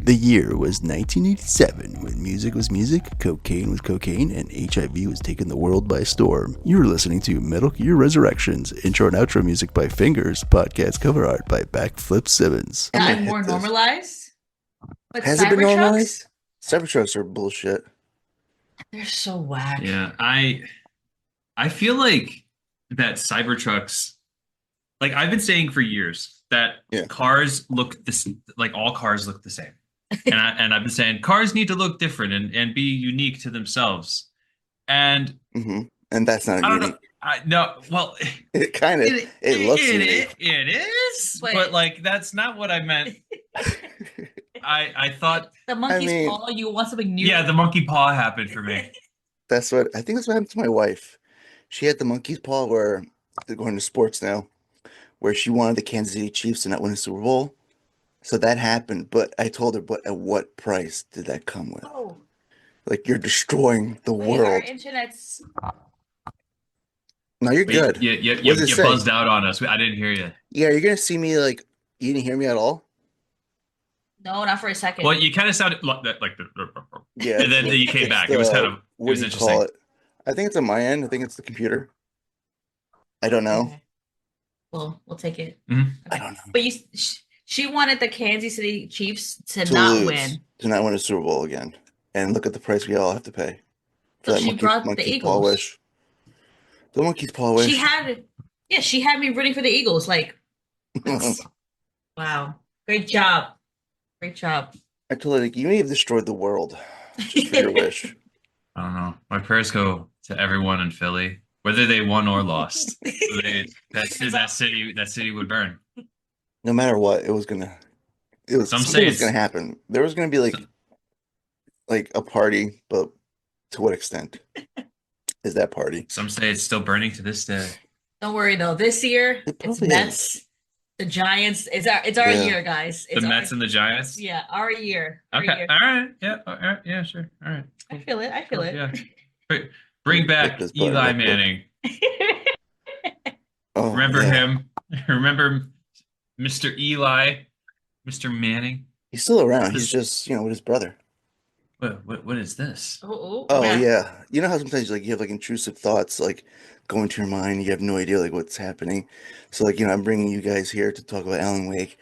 The year was 1987, when music was music, cocaine was cocaine, and HIV was taking the world by storm. You were listening to Metal Gear Resurrections, intro and outro music by Fingers, podcast cover art by Backflip Simmons. Gotten more normalized? But Has it been Cybertrucks? normalized? Cybertrucks are bullshit. They're so whack. Yeah, I feel like that Cybertrucks, like I've been saying for years that cars look this, like all cars look the same. And I've been saying cars need to look different and be unique to themselves. And and that's not unique. Well, it kind of it looks unique. It is, but like that's not what I meant. I thought the monkey's paw. You want something new? Yeah, the monkey paw happened for me. I think that's what happened to my wife. She had the monkey's paw where they're going to sports now, where she wanted the Kansas City Chiefs to not win a Super Bowl. So that happened, but I told her, but at what price did that come with? Oh. Like, you're destroying the world. Our internet's... No, you're good. You buzzed out on us. I didn't hear you. Yeah, you're going to see me, like, you didn't hear me at all? No, not for a second. Well, you kind of sounded like yeah, and then you came back. It was kind of, it was interesting. I think it's on my end. I think it's the computer. I don't know. Okay. Well, we'll take it. Mm-hmm. Okay. I don't know. But she wanted the Kansas City Chiefs to not win. To not win a Super Bowl again. And look at the price we all have to pay. So she brought the Eagles. The monkey's paw wish. She had me rooting for the Eagles. Like, wow. Great job. Great job. I told her, like, you may have destroyed the world just for your wish. I don't know. My prayers go to everyone in Philly, whether they won or lost. that city would burn. No matter what, something was gonna happen. There was gonna be like a party, but to what extent is that party? Some say it's still burning to this day. Don't worry though. This year it's Mets, the Giants. It's our year, guys. It's the Mets and the Giants. Yeah, our year. Okay. All right. Yeah. All right. Yeah. Sure. All right. I feel it. Yeah. Bring back Eli Manning. Remember him? Remember Mr. Eli, Mr. Manning? He's still around. He's just, with his brother. What is this? Yeah. You know how sometimes you have like intrusive thoughts like go into your mind. You have no idea like what's happening. So like, I'm bringing you guys here to talk about Alan Wake.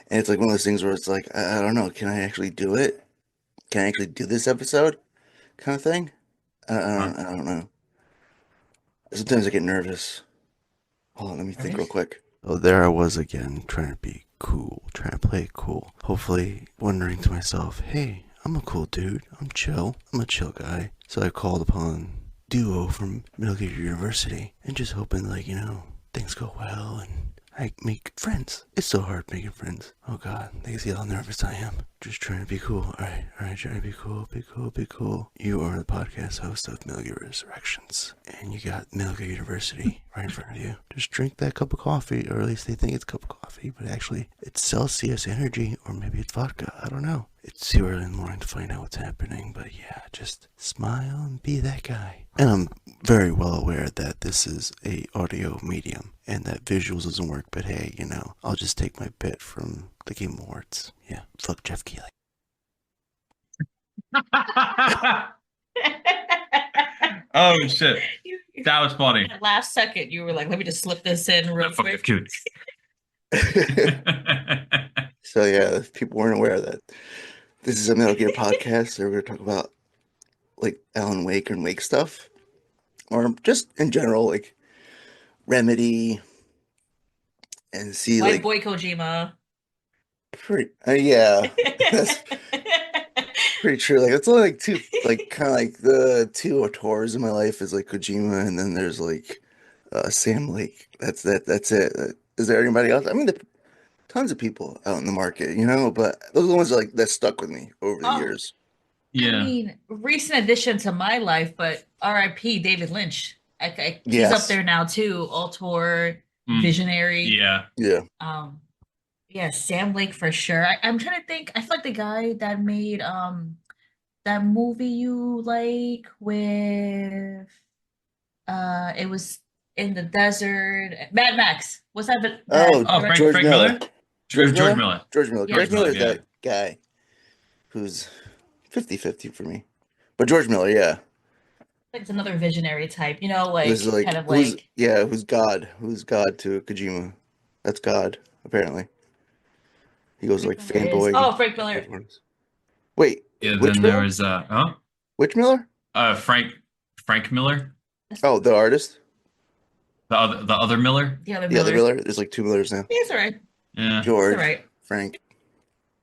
And it's like one of those things where it's like, I don't know. Can I actually do it? Can I actually do this episode? Kind of thing. I don't know. Sometimes I get nervous. Hold on, let me think real quick. Oh, there I was again, trying to be cool, trying to play it cool. Hopefully wondering to myself, hey, I'm a cool dude. I'm chill. I'm a chill guy. So I called upon Duo from Metal Gear University and just hoping things go well and I make friends. It's so hard making friends. Oh God, they can see how nervous I am. Just trying to be cool. All right, trying to be cool, be cool. You are the podcast host of Metal Gear Resurrections, and you got Metal Gear University right in front of you. Just drink that cup of coffee, or at least they think it's a cup of coffee, but actually it's Celsius Energy, or maybe it's vodka. I don't know. It's too early in the morning to find out what's happening, but yeah, just smile and be that guy. And I'm very well aware that this is a audio medium and that visuals doesn't work, but hey, I'll just take my bit from the Game Awards. Yeah, fuck Jeff Keighley. Oh shit, that was funny. At last second, you were like, "Let me just slip this in real quick." Cute. So yeah, if people weren't aware of that, this is a Metal Gear podcast. So we're going to talk about like Alan Wake and Wake stuff, or just in general, like Remedy, and see White Boy Kojima. Pretty, yeah, that's pretty true. Like it's only like two, like kind of like the two tours in my life is like Kojima, and then there's like Sam Lake. That's it. Is there anybody else? I mean, tons of people out in the market, but those are the ones that stuck with me over the years. Yeah. I mean, recent addition to my life, but R.I.P. David Lynch. He's up there now too. Auteur, visionary. Yeah. Yeah. Yeah, Sam Lake for sure. I'm trying to think. I feel like the guy that made that movie you like with it was in the desert. Mad Max. What's that? Frank Miller? George Miller. George Miller is that guy. who's 50-50 for me. But George Miller, yeah. Like it's another visionary type, Who's like kind like of like who's God? Who's God to Kojima? That's God, apparently. He goes Frank like Miller is. fanboy. Oh, Frank Miller. Wait, Yeah, which then there Miller? was Which Miller? Frank Miller, Oh, the artist? the other Miller. The other The other Miller. Miller? There's like two Millers now. He's all right. Yeah. He's all George, right. Frank.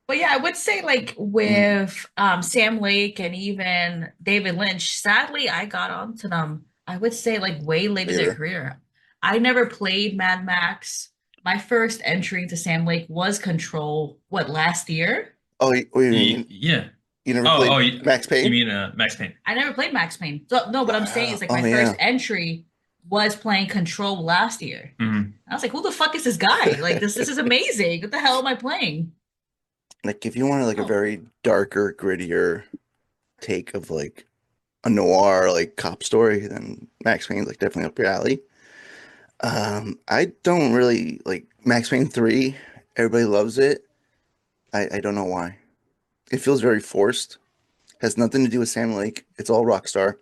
But yeah, I would say like Mm, with Sam Lake and even David Lynch, sadly I got onto them. I would say like way late in their later. career. I never played Mad Max. My first entry into Sam Lake was Control, what, last year? Oh, wait, Yeah. you never Oh, played Max you Payne? mean Max Payne? I never played Max Payne. So no, what I'm saying Wow. is like Oh my yeah. first entry was playing Control last year. Hmm. I was like, who the fuck is this guy? Like this is amazing. What the hell am I playing? Like if you wanted like a Oh. very darker, grittier take of like a noir like cop story, then Max Payne's like definitely up your alley. I don't really like Max Payne 3. Everybody loves it. I don't know why. It feels very forced. Has nothing to do with Sam Lake. It's all Rockstar.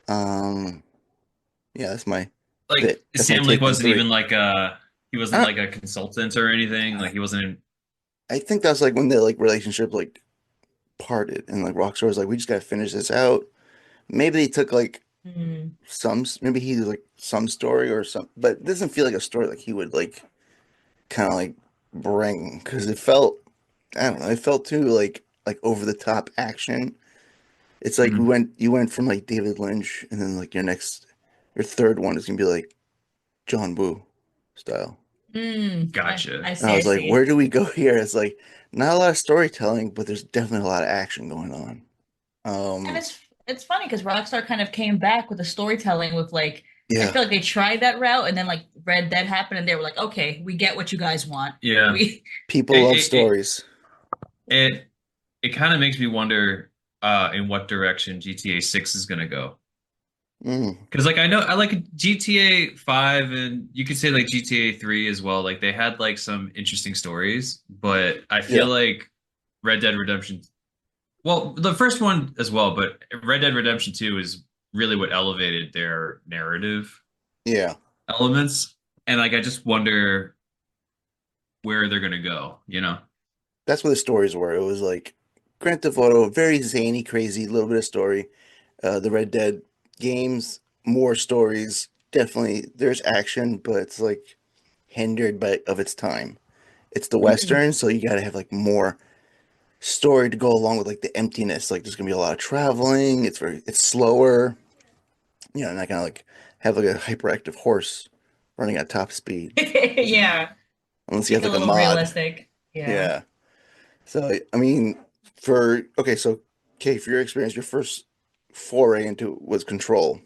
Um, yeah, that's my Like that's my Sam Lake take on wasn't 3. even like he wasn't I, like a consultant or anything. Like he wasn't in. I think that's like when the like relationship like parted and like Rockstar was like, we just gotta finish this out. Maybe they took like Hmm. maybe he did like some story or some, but it doesn't feel like a story like he would like kind of like bring because it felt, I don't know, it felt too like over the top action. It's like Mhm. you went from like David Lynch and then like your third one is gonna be like John Woo style. I Gotcha. And I see, I was like, see. where do we go here? It's like not a lot of storytelling, but there's definitely a lot of action going on. And Um, it's funny because Rockstar kind of came back with the storytelling with like I yeah, feel like they tried that route and then like Red Dead happened and they were like, okay, we get what you guys want. Yeah. We people It love it it stories. it, it kind of makes me wonder in what direction GTA 6 is gonna go. Mm, Because like I know I like GTA 5 and you could say like GTA 3 as well. Like they had like some interesting stories, but I feel yeah, like Red Dead Redemption, well, the first one as well, but Red Dead Redemption 2 is really what elevated their narrative yeah. elements. And like I just wonder where they're gonna go, you know? That's what the stories were. It was like Grand Theft Auto, very zany, crazy, little bit of story. The Red Dead games, more stories. Definitely, there's action, but it's like hindered by of its time. It's the Mhm. Western, so you got to have like more story to go along with like the emptiness. Like there's gonna be a lot of traveling. It's slower. You know, not gonna like have like a hyperactive horse running at top speed Yeah. unless you Make have it a like a little mod. realistic. Yeah. Yeah. So I mean, so okay, for your experience, your first foray into it was Control,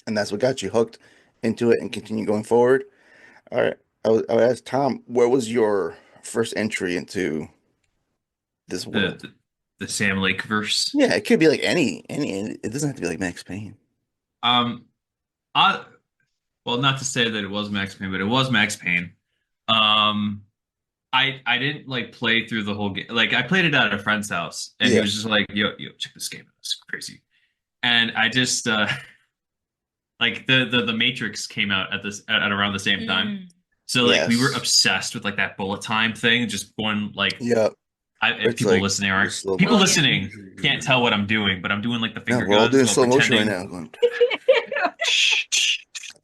and that's what got you hooked into it and continue going forward. All right, I would ask Tom, where was your first entry into this The world? the, the Sam Lake verse. Yeah, it could be like any. It doesn't have to be like Max Payne. Um, I well, not to say that it was Max Payne, but it was Max Payne. Um, I didn't like play through the whole game. Like I played it at a friend's house, and he Yeah, was just like, yo, check this game out. It's crazy." And I just like the Matrix came out at around the same time. Mm. So like we were yes, obsessed with like that bullet time thing, just going like yeah. if It's people like listening the aren't slow people Oh yeah. motion. listening can't tell what I'm doing, but I'm doing like the No, finger we're all guns doing while slow motion right pretending. now. Going.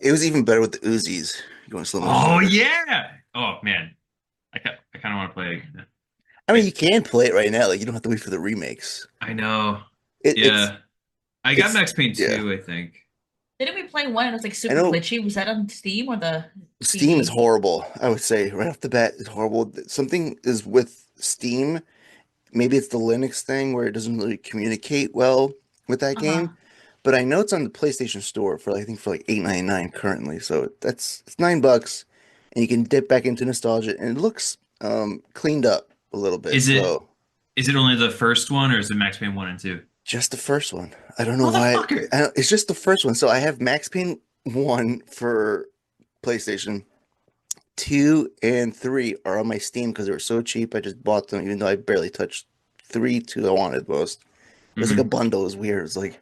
It was even better with the Uzis going slow motion Oh together. yeah. Oh man. I kind of want to play it again. I mean, I, you can play it right now. Like you don't have to wait for the remakes. I know. It, it's Yeah. I got it's Max Payne yeah. 2, I think. Didn't we play one and it was like I super know glitchy? Was that on Steam or the Steam is PC? horrible. I would say right off the bat, it's horrible. Something is with Steam. Maybe it's the Linux thing where it doesn't really communicate well with that Uh-huh. game. But I know it's on the PlayStation Store for I think for like 8.99 currently. So it's $9, and you can dip back into nostalgia, and it looks cleaned up a little bit. Is it So is it only the first one or is it Max Payne 1 and 2? just the first one. I don't know why. Motherfucker. It's just the first one. So I have Max Payne 1 for PlayStation, 2 and 3 are on my Steam because they were so cheap. I just bought them, even though I barely touched 3. 2 I wanted most. It was like a Hmm. bundle. It was weird. It was like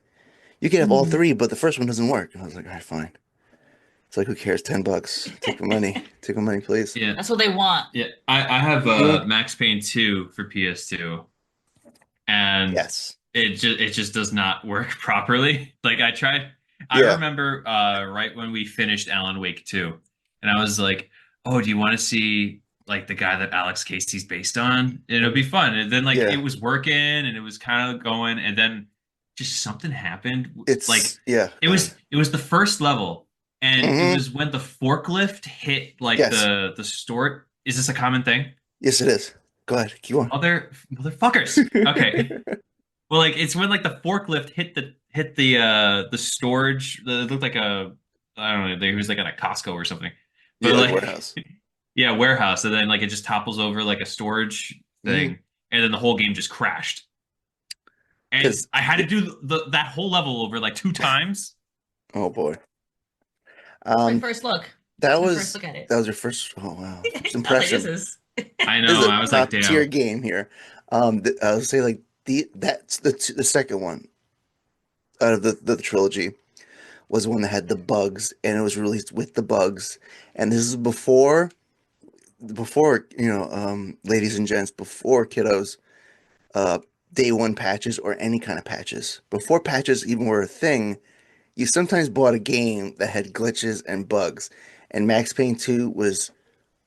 you can have all Mhm. 3, but the first one doesn't work. And I was like, all right, fine. It's like, who cares? $10. Take my money. Take my money, please. Yeah. That's what they want. Yeah. I have Mhm. Max Payne 2 for PS2, and Yes. it just does not work properly. Like I tried. I Yeah. remember right when we finished Alan Wake 2, and I was like, "Oh, do you want to see like the guy that Alex Casey's based on? It'll be fun." And then like it Yeah. was working and it was kind of going, and then just something happened. Like Yeah. it Go was ahead. it was the first level, and it Hmm. was when the forklift hit like Yes. the store. Is this a common thing? Yes, it is. Go ahead. Keep on. Motherfuckers. Okay. Well, like it's when like the forklift hit the storage. It looked like a I don't know. It was like at a Costco or something. But Yeah, like like warehouse. yeah, warehouse, and then like it just topples over like a storage Hmm. thing, and then the whole game just crashed. And Because I had to do that whole level over like 2 times. oh boy. My Um, first look. that My first was look at it. that was your first. Oh wow, first I was like, this impression. is. I This is know. a I was like, top tier damn. game here. I would say like that's the second one out of the trilogy was one that had the bugs, and it was released with the bugs. And this is before ladies and gents, before kiddos, uh, day one patches or any kind of patches. Before patches even were a thing, you sometimes bought a game that had glitches and bugs, and Max Payne 2 was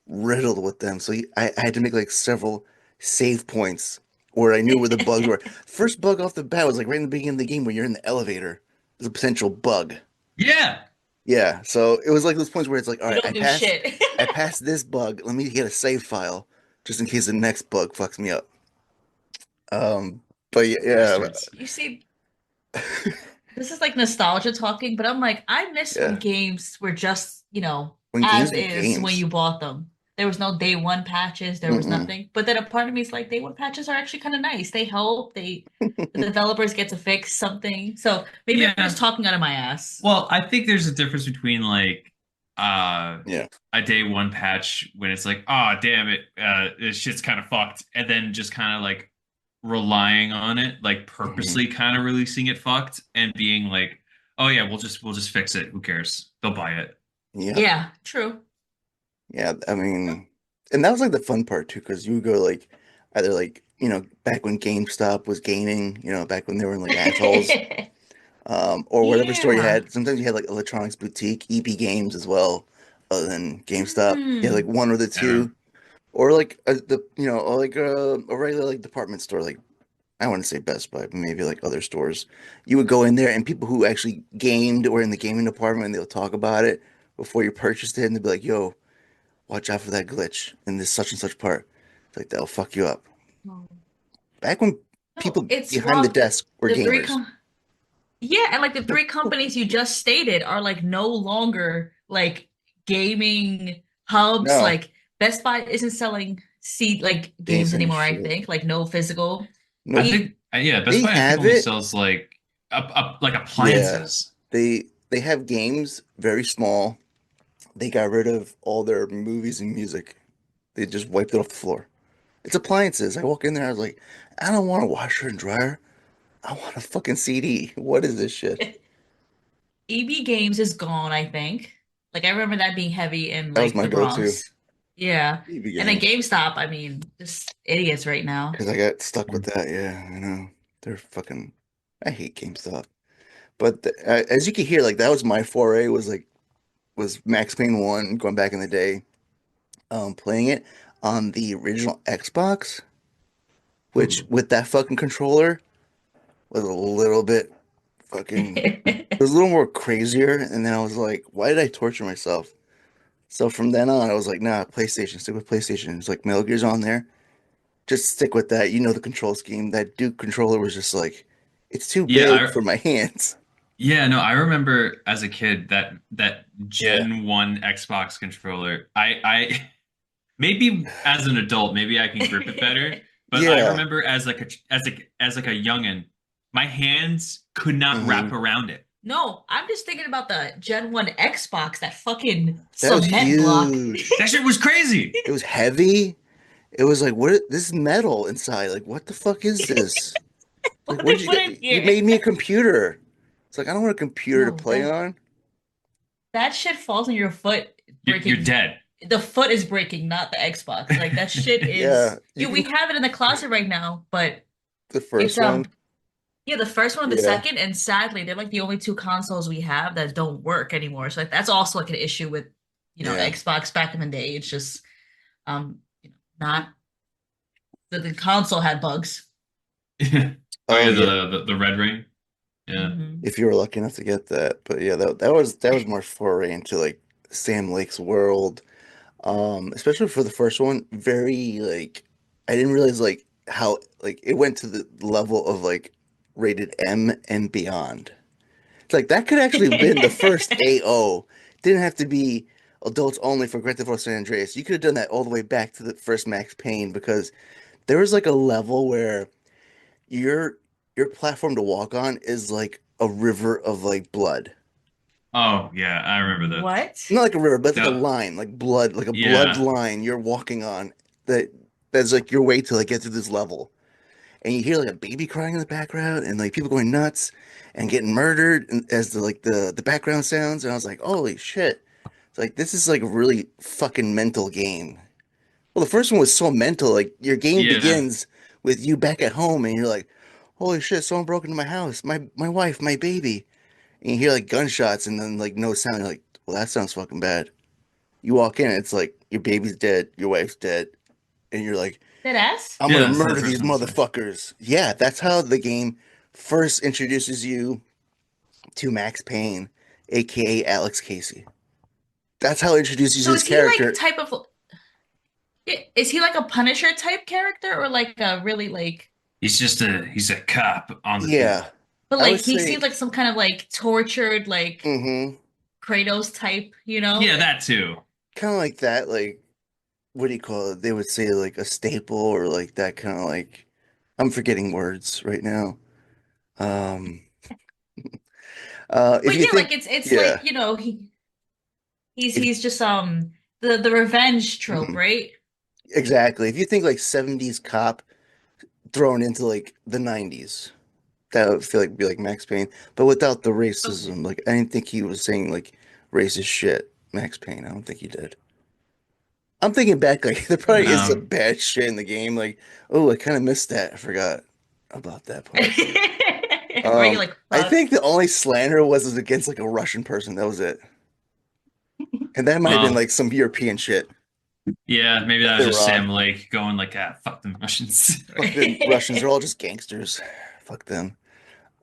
riddled with them. So I had to make like several save points where I knew where the bugs were. First bug off the bat was like right in the beginning of the game where you're in the elevator. There's a potential bug. Yeah. Yeah, so it was like those points where it's like, all You right, don't do shit. I passed this bug. Let me get a save file just in case the next bug fucks me up. Um, but yeah, Bastards. You see, this is like nostalgia talking, but I'm like, I miss when yeah. games were just, When as games were is when games. you bought them. There was no day one patches, there was Mm-mm. nothing. But then a part of me is like, day one patches are actually kind of nice. They help, the developers get to fix something. So maybe I'm just Yeah. talking out of my ass. Well, I think there's a difference between like uh Yeah. a day one patch when it's like, oh damn it, this shit's kind of fucked, and then just kind of like relying on it, like Hmm. purposely kind of releasing it fucked and being like, oh yeah, we'll just fix it. Who cares? They'll buy it. Yep. Yeah, true. Yeah, I mean, and that was like the fun part too, because you would go like either like, back when GameStop was gaining, back when they were like assholes, or whatever store you Yeah. had. Sometimes you had like Electronics Boutique, EB Games as well, other than GameStop. You had like Hmm. one or the Yeah. two, or like or like a regular like department store, like I want to say Best Buy, but maybe like other stores. You would go in there, and people who actually gamed or in the gaming department, and they'll talk about it before you purchased it, and they'll be like, "Yo, watch out for that glitch in this such and such part." It's like that'll fuck you up. Back when No, people it's behind the wild. desk were The three gamers. com Yeah, and like the three companies you just stated are like no longer like gaming hubs. No, Like Best Buy isn't selling seat like they ain't games saying anymore, I shit. think. Like no physical. I Nope. E think yeah, Best They Buy I think have only it. sells like Yeah. appliances. They have games very small. They got rid of all their movies and music. They just wiped it off the floor. It's appliances. I walk in there, I was like, I don't want a washer and dryer. I want a fucking CD. What is this shit? EB Games is gone, I think. Like I remember that being heavy in That was like my the go-to. Bronx. Yeah. EB And then games. GameStop, I mean, just idiots right now. Because I got stuck with that. Yeah, I know. They're fucking. I hate GameStop. But as you can hear, like that was my foray. Was Max Payne 1 going back in the day, playing it on the original Xbox, which Ooh. with that fucking controller was a little bit fucking. It was a little more crazier. And then I was like, why did I torture myself? So from then on, I was like, nah, PlayStation, stick with PlayStation. It's like Metal Gear's on there. Just stick with that. You know the control scheme. That Duke controller was just like, it's too Yeah, big for my hands. yeah, no, I remember as a kid that Yeah. Gen 1 Xbox controller. I maybe as an adult, maybe I can grip it better, but I Yeah. remember as like a youngin, my hands could not wrap Hmm. around it. No, I'm just thinking about the Gen 1 Xbox, that fucking That was cement block. huge. That shit was crazy. It was heavy. It was like, what? This is metal inside. Like, what the fuck is this? What Like, did what they did you put get? in You here? made me a computer. It's like, I don't want a computer to No, play on. that shit falls on your foot, You're breaking. dead. The foot is breaking, not the Xbox. Like that shit Yeah, is. you We can. have it in the closet right now, but The it's first one. yeah, the first one, the Yeah, second, and sadly, they're like the only two consoles we have that don't work anymore. So like, that's also like an issue with, yeah. Xbox back in the day. It's just not the console had bugs. Oh Oh yeah, yeah. the red ring. Yeah. Hmm. If you were lucky enough to get that, but yeah, that was more foray into like Sam Lake's world. Especially for the first one, very like I didn't realize like how like it went to the level of like rated M and beyond. It's like that could actually have been the first AO. Didn't have to be adults only for Grand Theft Auto San Andreas. You could have done that all the way back to the first Max Payne because there was like a level where your your platform to walk on is like a river of like blood. Oh yeah, I remember that. What? Not like a river, but like a Yeah. line, like blood, like a blood Yeah. line you're walking on that that's like your way to like get to this level. And you hear like a baby crying in the background and like people going nuts and getting murdered and as the background sounds and I was like, "Holy shit." It's like this is like a really fucking mental game. Well, the first one was so mental. Like your game Yeah. begins with you back at home and you're like, "Holy shit, someone broke into my house. My wife, my baby." And you hear like gunshots and then like no sound. You're like, "Well, that sounds fucking bad." You walk in, it's like your baby's dead, your wife's dead, and you're like, Dead ass? I'm Yeah, gonna that's the murder first these one to say. motherfuckers. Yeah, that's how the game first introduces you to Max Payne, aka Alex Casey. That's how it introduces So his is he like character. type of is he like a Punisher type character or like a really like He's a cop on the field. Yeah, but I like would he seems say, like some kind of like tortured like mm-hmm, Kratos type, you know? Yeah, that too. kind of like that. Like, what do you call it? They would say like a staple or like that kind of like. I'm forgetting words right now. Um, if But you yeah, like think, it's yeah, like, he's if he's just the revenge trope, mhm, right? exactly. If you think like 70s cop thrown into like the 90s. That would feel like be like Max Payne, but without the Okay. racism. Like I didn't think he was saying like racist shit. Max Payne, I don't think he did. I'm thinking back, like there probably is some No. bad shit in the game. Like, oh, I kind of missed that. I forgot about that part. Where you're like, I fuck. think the only slander was against like a Russian person. That was it, and that might have been Well, like some European shit. yeah, maybe that was Probably just wrong. Sam Lake going like, ah, fuck them Russians. Fuck the Russians. They're all just gangsters. Fuck them.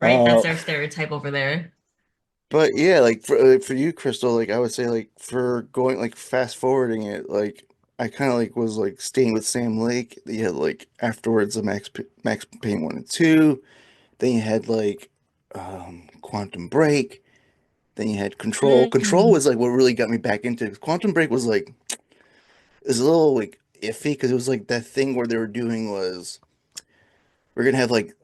Right? Uh, That's our stereotype over there. But yeah, like for you, Crystal, like I would say, like for going like fast forwarding it, like I kind of like was like staying with Sam Lake. You had like afterwards the Max Payne 1 and 2. Then you had like Quantum Break. Then you had Control. Control Mm. was like what really got me back into it. Quantum Break was like it was a little like iffy because it was like that thing where they were doing was we're gonna have like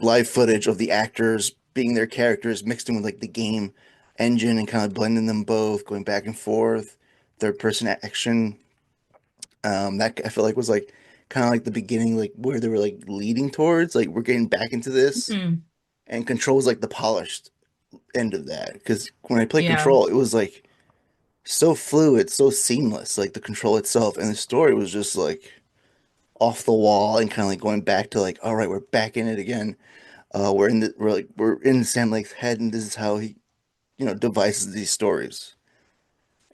live footage of the actors being their characters mixed in with like the game engine and kind of blending them both, going back and forth, third person action. That I feel like was like kind of like the beginning, like where they were like leading towards, like we're getting back into this, Hmm. and Control was like the polished end of that. Because when I played Yeah. Control, it was like so fluid, so seamless, like the control itself, and the story was just like off the wall and kind of like going back to like, all right, we're back in it again. We're in Sam Lake's head, and this is how he, devises these stories.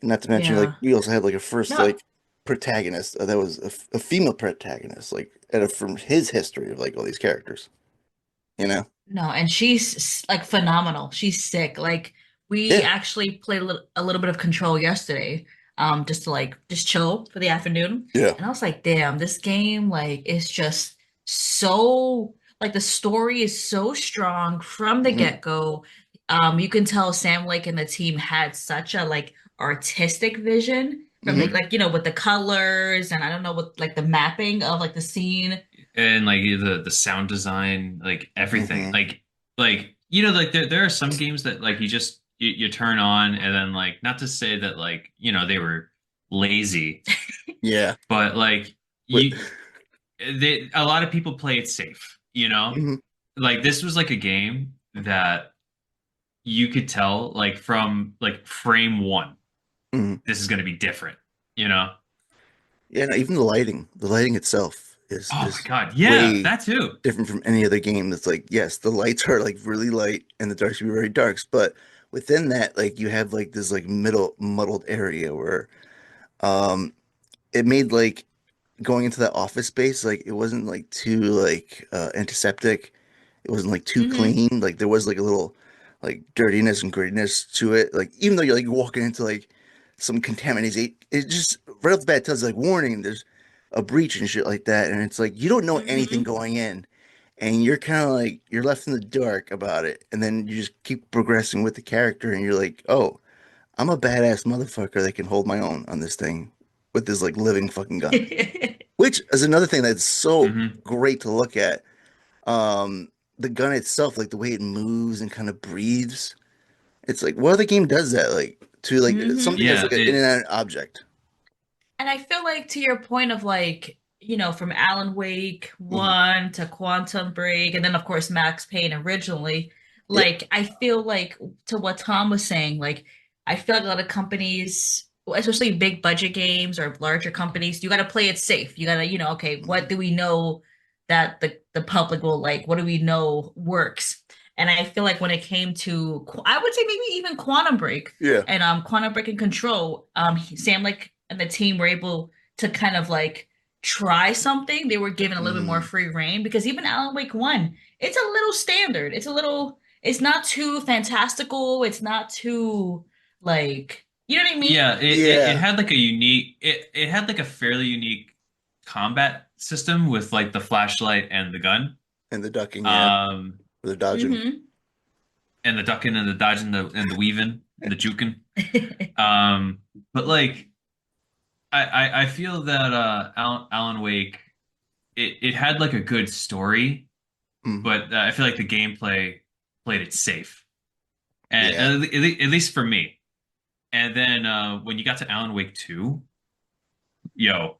Not to mention, like Yeah. we also had like a first No, like protagonist that was a female protagonist, like from his history of like all these characters. You know? no, and she's like phenomenal. She's sick. Like we Yeah. actually played a little bit of Control yesterday, just to like just chill for the afternoon. Yeah. And I was like, damn, this game like is just so like the story is so strong from the Hmm. get-go. You can tell Sam Lake and the team had such a like artistic vision from the Hmm. like with the colors and I don't know what like the mapping of like the scene. And like the sound design, like everything. Hmm. Like like there are some games that like you turn on and then like not to say that like they were lazy, Yeah. but like With a lot of people play it safe, Mhm, like this was like a game that you could tell like from like frame one mhm. this is going to be different, you know. Yeah, no, even the lighting itself is Oh my is God, yeah, way that too. different from any other game. That's like, yes, the lights are like really light and the darks should be very darks, but within that, like you have like this like middle muddled area where um it made like going into that office space, like it wasn't like too like antiseptic. It wasn't like too Hmm. clean. Like there was like a little like dirtiness and grittiness to it. Like even though you're like walking into like some contamination, it just right off the bat it tells you, like warning, there's a breach and shit like that. And it's like you don't know anything Hmm. going in. And you're kind of like you're left in the dark about it. And then you just keep progressing with the character and you're like, oh, I'm a badass motherfucker that can hold my own on this thing with this like living fucking gun. Which is another thing that's so Hmm. great to look at. The gun itself, like the way it moves and kind of breathes. It's like what other game does that? Like to like Hmm. something that's Yeah, like an inanimate object. And I feel like to your point of like, from Alan Wake Mhm. 1 to Quantum Break, and then of course Max Payne originally, Yep. like I feel like to what Tom was saying, like I feel like a lot of companies, especially big budget games or larger companies, you got to play it safe. You got to, okay, what do we know that the public will like? What do we know works? And I feel like when it came to, I would say maybe even Quantum Break, Yeah. and Quantum Break and Control, Sam like and the team were able to kind of like try something. They were given a little bit more Mm. free reign because even Alan Wake 1, it's a little standard. It's not too fantastical. It's not too like, you know what I mean? yeah. It Yeah. had like a unique. It had like a fairly unique combat system with like the flashlight and the gun, And the ducking, yeah. um, Or the dodging. Hmm. and the ducking and the dodging and the weaving and the juking. Um, but like I feel that Alan Wake it had like a good story, Mm. but I feel like the gameplay played it safe, and Yeah. at least for me. And then when you got to Alan Wake 2, yo,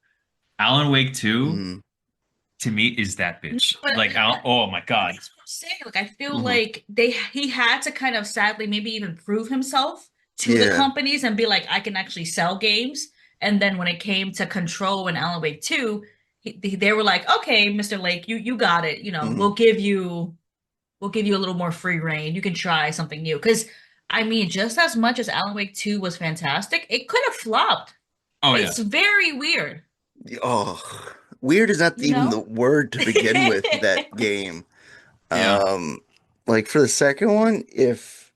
Alan Wake 2 Mm. to me is that bitch. But Like, oh my God. that's what I'm saying. Like I feel Hmm. like he had to kind of sadly maybe even prove himself to the Yeah. companies and be like, I can actually sell games. And then when it came to Control and Alan Wake 2, they were like, okay, Mr. Lake, you got it. Hmm. We'll give you a little more free reign. You can try something new. Because I mean, just as much as Alan Wake 2 was fantastic, it could have flopped. Oh It's yeah, very weird, Oh, weird is not you even the know? word to begin with that game. yeah. Um, like for the second one, if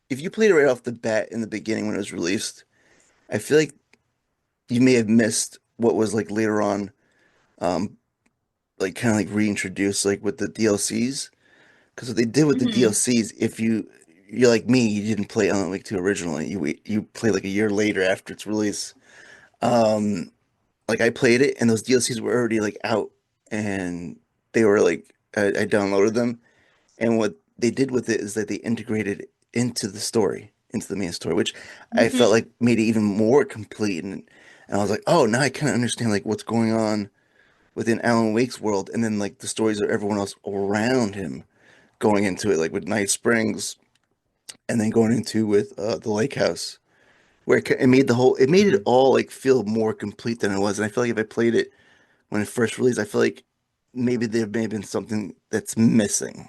you played it right off the bat in the beginning when it was released, I feel like you may have missed what was like later on, um, like kind of like reintroduced like with the DLCs. Because what they did with the Hmm. DLCs, if you're like me, you didn't play Alan Wake 2 originally. You played like a year later after its release. Um, like I played it and those DLCs were already like out and they were like I downloaded them and what they did with it is that they integrated it into the story, into the main story, which I felt Hmm. like made it even more complete and I was like, oh, now I kind of understand like what's going on within Alan Wake's world and then like the stories of everyone else around him going into it, like with Night Springs and then going into with the lake house where it made it made it Mhm. all like feel more complete than it was and I feel like if I played it when it first released, I feel like maybe there may have been something that's missing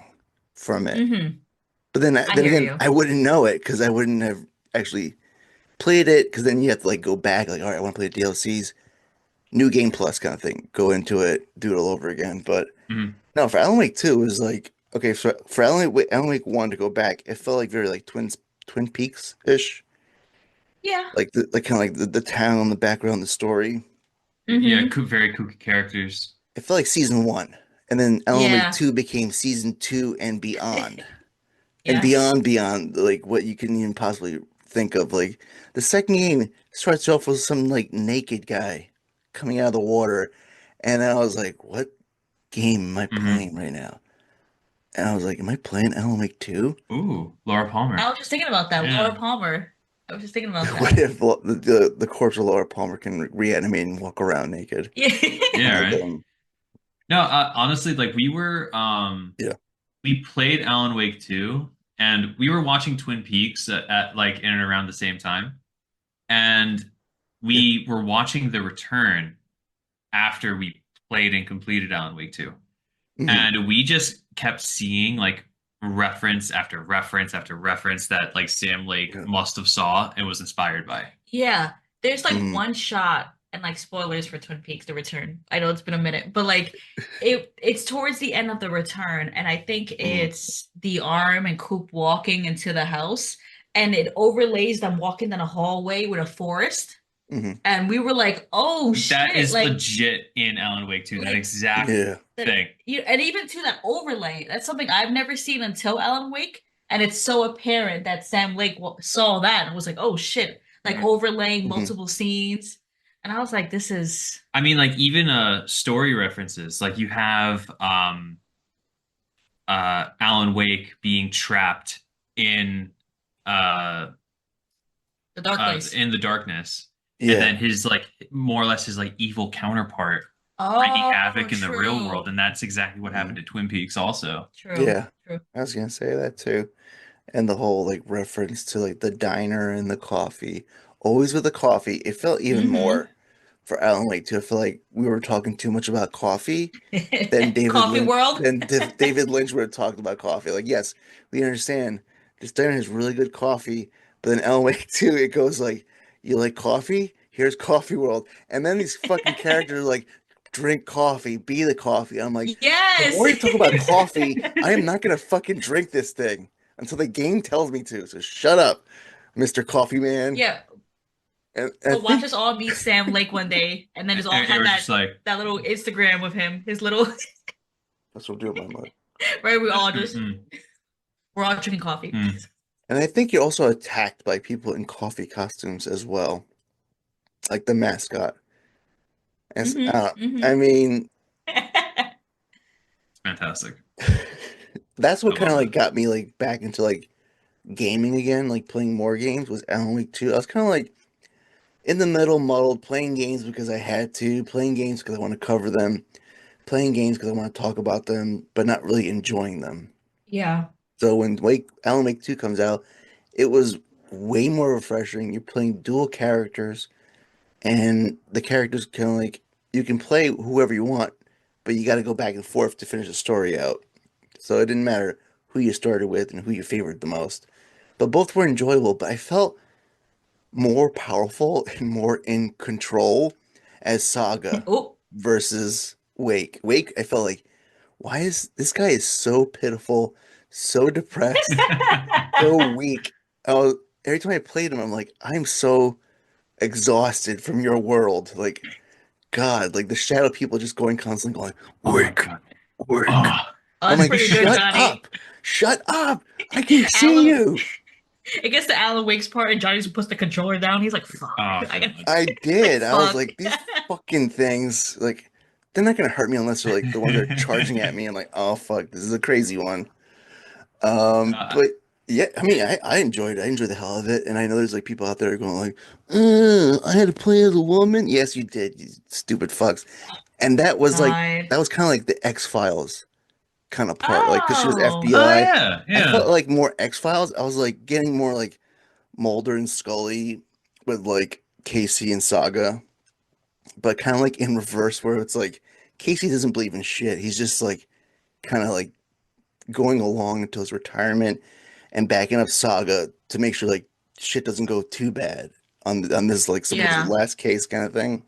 from it. Hmm. But then, I then hear again, you. I wouldn't know it because I wouldn't have actually played it. Because then you have to like go back, like, all right, I want to play the DLCs, new game plus kind of thing. Go into it, do it all over again. But Mhm. no, for Alan Wake 2, it was like okay, for Alan Wake 1 to go back, it felt like very like Twin Peaks ish, Yeah. like like kind of like the town, the background, the story. Yeah, Hmm. very kooky characters. It felt like season one, and then Alan Wake Yeah. 2 became season two and beyond. And Yes. beyond like what you can even possibly think of. Like the second game starts off with some like naked guy coming out of the water, and I was like, "What game am I Hmm. playing right now?" And I was like, am I playing Alan Wake 2? Ooh, Laura I Palmer. was just thinking about that. Laura Yeah. Palmer. I was just thinking about What that. if the corpse of Laura Palmer can reanimate and walk around naked? Yeah. Yeah, Like, right. No, honestly, like yeah. we played Alan Wake 2 and we were watching Twin Peaks at like in and around the same time. And Yeah. we were watching The Return after we played and completed Alan Wake 2. Hmm. And we just kept seeing like reference after reference after reference that like Sam Lake Yeah. must have saw and was inspired by. Yeah. There's like Hmm. one shot and like spoilers for Twin Peaks The Return. I know it's been a minute, but like it's towards the end of The Return, and I think Hmm. it's the arm and Coop walking into the house, and it overlays them walking down a hallway with a forest. Hmm. And we were like, "Oh That shit!" is Like, legit in Alan Wake 2, that like exact Yeah. that. thing. And even to that overlay, that's something I've never seen until Alan Wake, and it's so apparent that Sam Lake saw that and was like, "Oh shit!" Like Mhm. overlaying Hmm. multiple scenes, and I was like, "This is." I mean, like even story references, like you have Alan Wake being trapped in uh The Dark Place. in the darkness, and Yeah. then his like more or less his like evil counterpart wreaking Oh, havoc in the real world, true. and that's exactly what Hmm. happened to Twin Peaks also. True. Yeah. True. I was gonna say that too. And the whole like reference to like the diner and the coffee. Always with the coffee. It felt even Mm-hmm. more for Alan Wake too. I feel like we were talking too much about coffee than Coffee World. David Lynch would have talked about coffee. Like, yes, we understand this diner has really good coffee, but then Alan Wake 2, it goes like, you like coffee? Here's Coffee World. And then these fucking characters are like, drink coffee, be the coffee. I'm like, the Yes. more you talk about coffee, I am not gonna fucking drink this thing until the game tells me to. So shut up, Mr. Coffee Man. Yeah. And I But watch think us all meet Sam Lake one day, and then just all And have we're just like, that little Instagram with him, his little that's what I'm doing my mug. right. mm, We're all drinking coffee. mm. And I think you're also attacked by people in coffee costumes as well, like the mascot. As Mm-hmm. I Mm-hmm. mean, It's fantastic. that's I what kind of love like it. got me like back into like gaming again, like playing more games was Alan Wake 2. I was kind of like in the middle, muddled, playing games because I had to, playing games because I want to cover them, playing games because I want to talk about them, but not really enjoying them. Yeah. So when Alan Wake 2 comes out, it was way more refreshing. You're playing dual characters, and the characters kind of like you can play whoever you want, but you got to go back and forth to finish the story out. So it didn't matter who you started with and who you favored the most. But both were enjoyable, but I felt more powerful and more in control as Saga Oh. versus Wake. Wake, I felt like, why is this guy is so pitiful, so depressed, so weak. Every time I played him, I'm like, I'm so exhausted from your world. Like, God, like the shadow people just going constantly going, Oh my Wake, God. Wake. Oh, Oh, I'm that's like, pretty good, shut Johnny. up. Shut up. I can see Alan, you. it gets to Alan Wake's part, and Johnny just puts the controller down. He's like, "Fuck, oh I got God. I like did. I was fuck." like, these fucking things, like, they're not gonna hurt me unless they're like the ones that are charging at me. I'm like, oh fuck, this is a crazy one. Uh, But yeah, I mean, I enjoyed it. I enjoyed the hell of it. And I know there's like people out there going like, I had to play as a woman. Yes, you did, you stupid fucks. And God. that was kind of like the X-Files kind of part, like because she was Oh. oh FBI. yeah, I yeah. felt like more X-Files. I was like getting more like Mulder and Scully with like Casey and Saga, but kind of like in reverse, where it's like Casey doesn't believe in shit. He's just like kind of like going along until his retirement and backing up Saga to make sure like shit doesn't go too bad on this like supposed Yeah. last case kind of thing.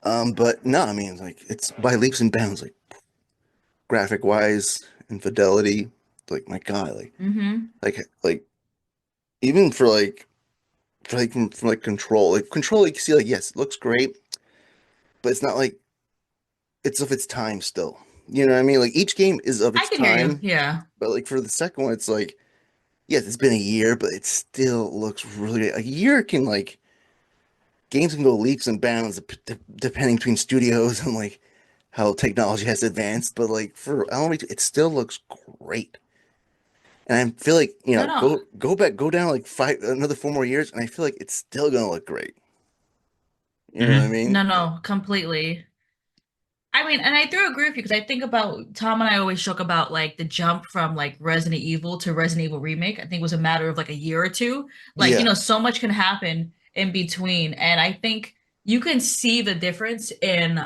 But no, I mean like it's by leaps and bounds, like graphic wise and fidelity. Like my God, Mm-hmm. like even from like control, you can see like yes, it looks great, but it's not like it's of its time still. You know what I mean? Like each game is of I its can hear you. time, Yeah. but like for the second one, it's like yes, it's been a year, but it still looks really a year can like games can go leaps and bounds depending between studios and like how technology has advanced, but like for Alan Wake 2, it still looks great. And I feel like, No, no. go down like another 4 more years, and I feel like it's still gonna look great. You know what I Mhm. mean? No, no, completely. I mean, and I do agree with you because I think about Tom and I always joke about like the jump from like Resident Evil to Resident Evil Remake. I think it was a matter of like a year or two. Like, Yeah. so much can happen in between. And I think you can see the difference in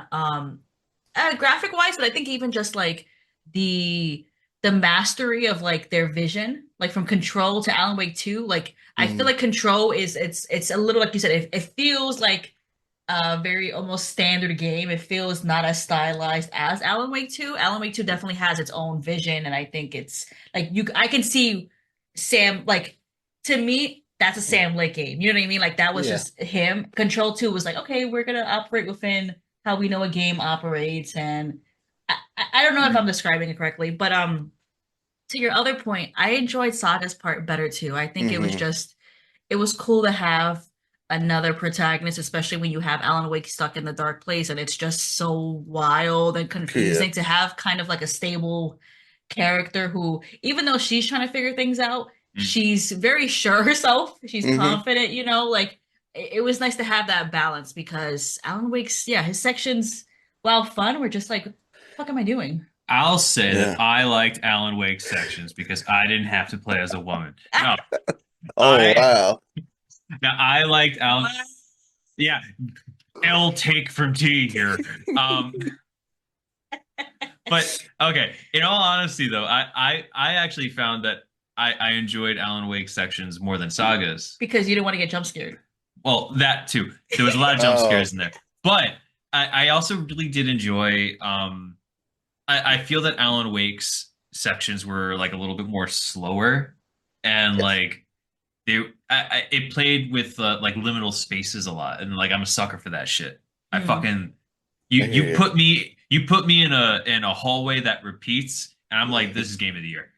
graphic wise, but I think even just like the the mastery of like their vision, like from Control to Alan Wake 2, like I feel Hmm. like Control is it's a little like you said, it feels like a very almost standard game. It feels not as stylized as Alan Wake 2. Alan Wake 2 definitely has its own vision, and I think it's like I can see Sam like to me, that's a Sam Lake game. You know what I mean? Like that was Yeah. just him. Control 2 was like, okay, we're gonna operate within how we know a game operates, and I don't know if I'm Mhm. describing it correctly, but to your other point, I enjoyed Saga's part better too. I think Hmm. it was cool to have another protagonist, especially when you have Alan Wake stuck in the dark place and it's just so wild and Yeah. confusing to have kind of like a stable character who, even though she's trying to figure things out, Mhm. she's very sure herself. She's Hmm. confident, like it was nice to have that balance because Alan Wake's, yeah, his sections, while fun, were just like, what the fuck am I doing? I'll say that Yeah. I liked Alan Wake sections because I didn't have to play as a woman. No, Oh I wow. now I liked Alan. Yeah, L take from T here. Um, but okay. In all honesty, though, I actually found that I enjoyed Alan Wake sections more than Saga's. Because you didn't want to get jump scared. Well, that too. There was a lot of jump Oh scares in there, but I also really did enjoy. I feel that Alan Wake's sections were like a little bit more slower, and yes. like it played with like liminal spaces a lot, and like I'm a sucker for that shit. I Hmm. fucking I hear you put me in a hallway that repeats, and I'm like, this is game of the year.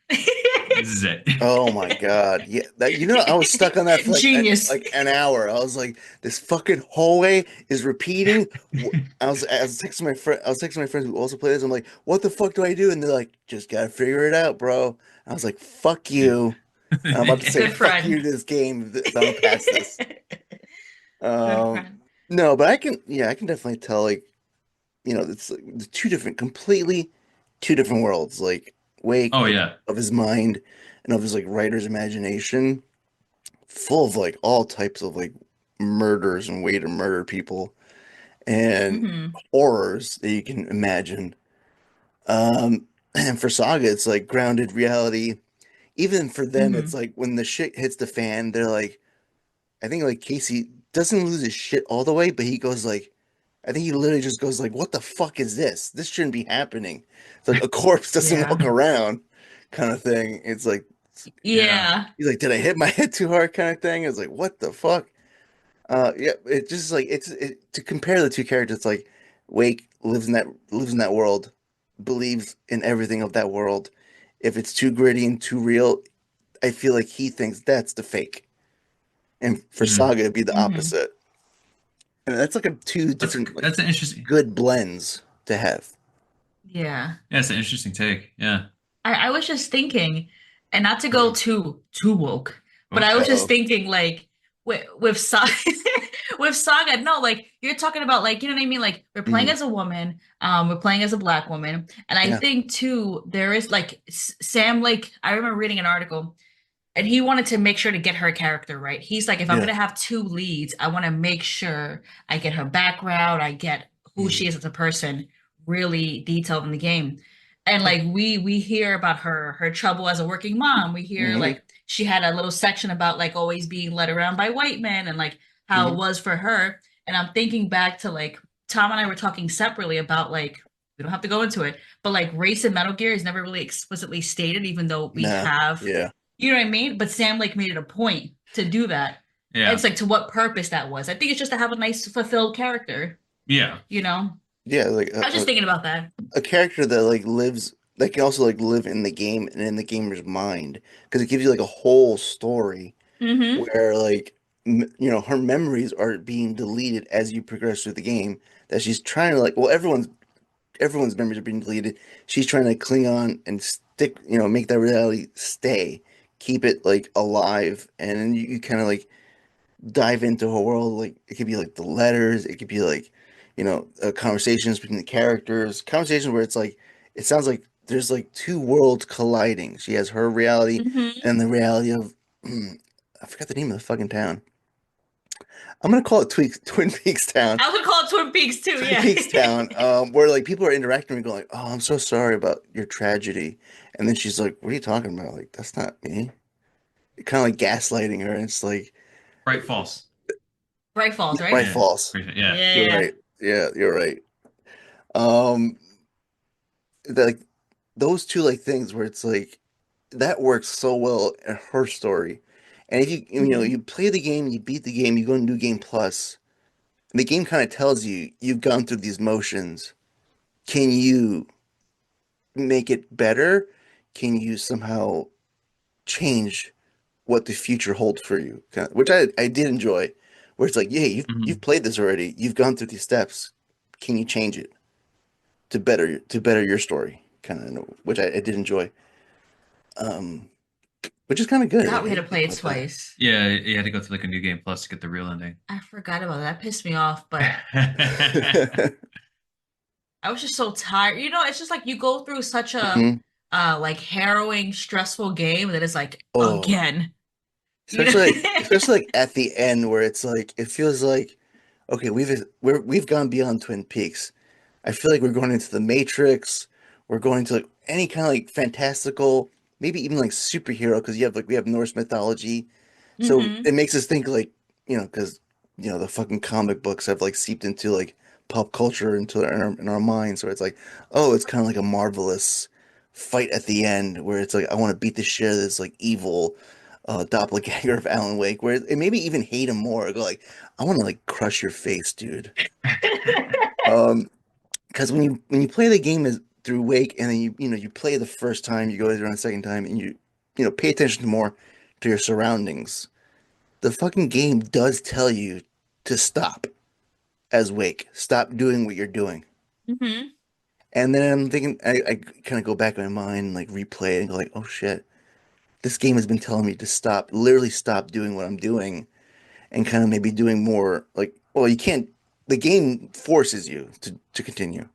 This is it. Oh my God. Yeah, I was stuck on that for Genius. like an hour. I was like, this fucking hallway is repeating. I was texting my friend. I was texting my friends who also play this. I'm like, what the fuck do I do? And they're like, just gotta figure it out, bro. I was like, fuck you. And I'm about to say Good fuck you friend. to this game if I don't pass this. Good Um, friend. no, but I can definitely tell, like, it's like the completely two different worlds. Like Wake Oh yeah. of his mind and of his like writer's imagination, full of like all types of like murders and way to murder people and Hmm. horrors that you can imagine. And for Saga, it's like grounded reality. Even for them, it's Hmm. like when the shit hits the fan, they're like, I think like Casey doesn't lose his shit all the way, but he goes like, I think he literally just goes like, "What the fuck is this? This shouldn't be happening." It's like a corpse doesn't Yeah. walk around, kind of thing. It's like Yeah. Yeah. he's like, "Did I hit my head too hard?" kind of thing. It's like, "What the fuck?" Yeah, it just like to compare the two characters. It's like Wake lives in that world, believes in everything of that world. If it's too gritty and too real, I feel like he thinks that's the fake. And for Mhm. Saga, it'd be the Hmm. opposite. And that's like a two different like That's an interesting. good blends to have. Yeah. Yeah, it's an interesting take. Yeah. I was just thinking, and not to go Mhm. too woke, but Oh, I was just Uh-oh. thinking like with Saga, with Saga, no, like you're talking about like you know what I mean? Like we're playing Mhm. as a woman, we're playing as a black woman, and I Yeah. think too there is like Sam Lake. I remember reading an article. And he wanted to make sure to get her character right. He's like, if I'm Yeah. gonna have two leads, I want to make sure I get her background, I get who Mhm. she is as a person, really detailed in the game. And Yeah. like we hear about her trouble as a working mom. We hear Mhm. like she had a little section about like always being led around by white men and like how it Mhm. was for her. And I'm thinking back to like Tom and I were talking separately about like we don't have to go into it, but like race in Metal Gear is never really explicitly stated, even though we Nah. have Yeah. you know what I mean? But Sam like made it a point to do that. And yeah. it's like to what purpose that was. I think it's just to have a nice fulfilled character, Yeah. you know? Yeah. Like I was just thinking about that. a character that like lives that can also like live in the game and in the gamer's mind because it gives you like a whole story Mm-hmm. where like her memories are being deleted as you progress through the game that she's trying to like well everyone's everyone's memories are being deleted. She's trying to cling on and stick, make that reality stay, keep it like alive, and then you kind of like dive into her world. Like it could be like the letters, it could be like, conversations between the characters, conversations where it's like it sounds like there's like two worlds colliding. She has her reality Hmm. and the reality of I forgot the name of the fucking town. I'm gonna call it Twin Peaks Town. I would call it Twin Peaks too. Twin Yeah. Peaks Town, where like people are interacting and going like, "Oh, I'm so sorry about your tragedy," and then she's like, "What are you talking about? Like, that's not me." Kind of like gaslighting her, and it's like, Right, false. Bright Falls, right? right, Yeah. false. Yeah. You're Yeah. right. Yeah, you're right. Um, like those two like things where it's like that works so well in her story, and if Hmm. you play the game, you beat the game, you go to New Game Plus, and the game kind of tells you you've gone through these motions. Can you make it better? Can you somehow change what the future holds for you? Which I did enjoy, where it's like, yeah, you've Mhm. played this already. You've gone through these steps. Can you change it to better your story? Kind of, which I did enjoy. Um, which is kind of good. Forgot Like, we how had do to you feel play it about that? twice. Yeah, you had to go through like a new game plus to get the real ending. I forgot about that. That pissed me off, but I was just so tired. It's just like you go through such a Mhm. like harrowing, stressful game that it's like Oh, again. You know? especially like at the end where it's like it feels like okay, we've gone beyond Twin Peaks. I feel like we're going into the Matrix. We're going to like any kind of like fantastical, maybe even like superhero because we have Norse mythology. So Hmm. it makes us think like, because the fucking comic books have like seeped into like pop culture into in our minds. So it's like, oh, it's kind of like a marvelous fight at the end where it's like I want to beat the shit out of this like evil doppelganger of Alan Wake, where and maybe even hate him more. Go like, I want to like crush your face, dude. Um, because when you play the game as through Wake and then you play the first time, you go there on the second time, and you pay attention more to your surroundings. The fucking game does tell you to stop as Wake, stop doing what you're doing. Hmm. And then I'm thinking, I kind of go back in my mind, like replay it and go like, oh shit, this game has been telling me to stop, literally stop doing what I'm doing and kind of maybe doing more like, well, you can't, the game forces you to continue,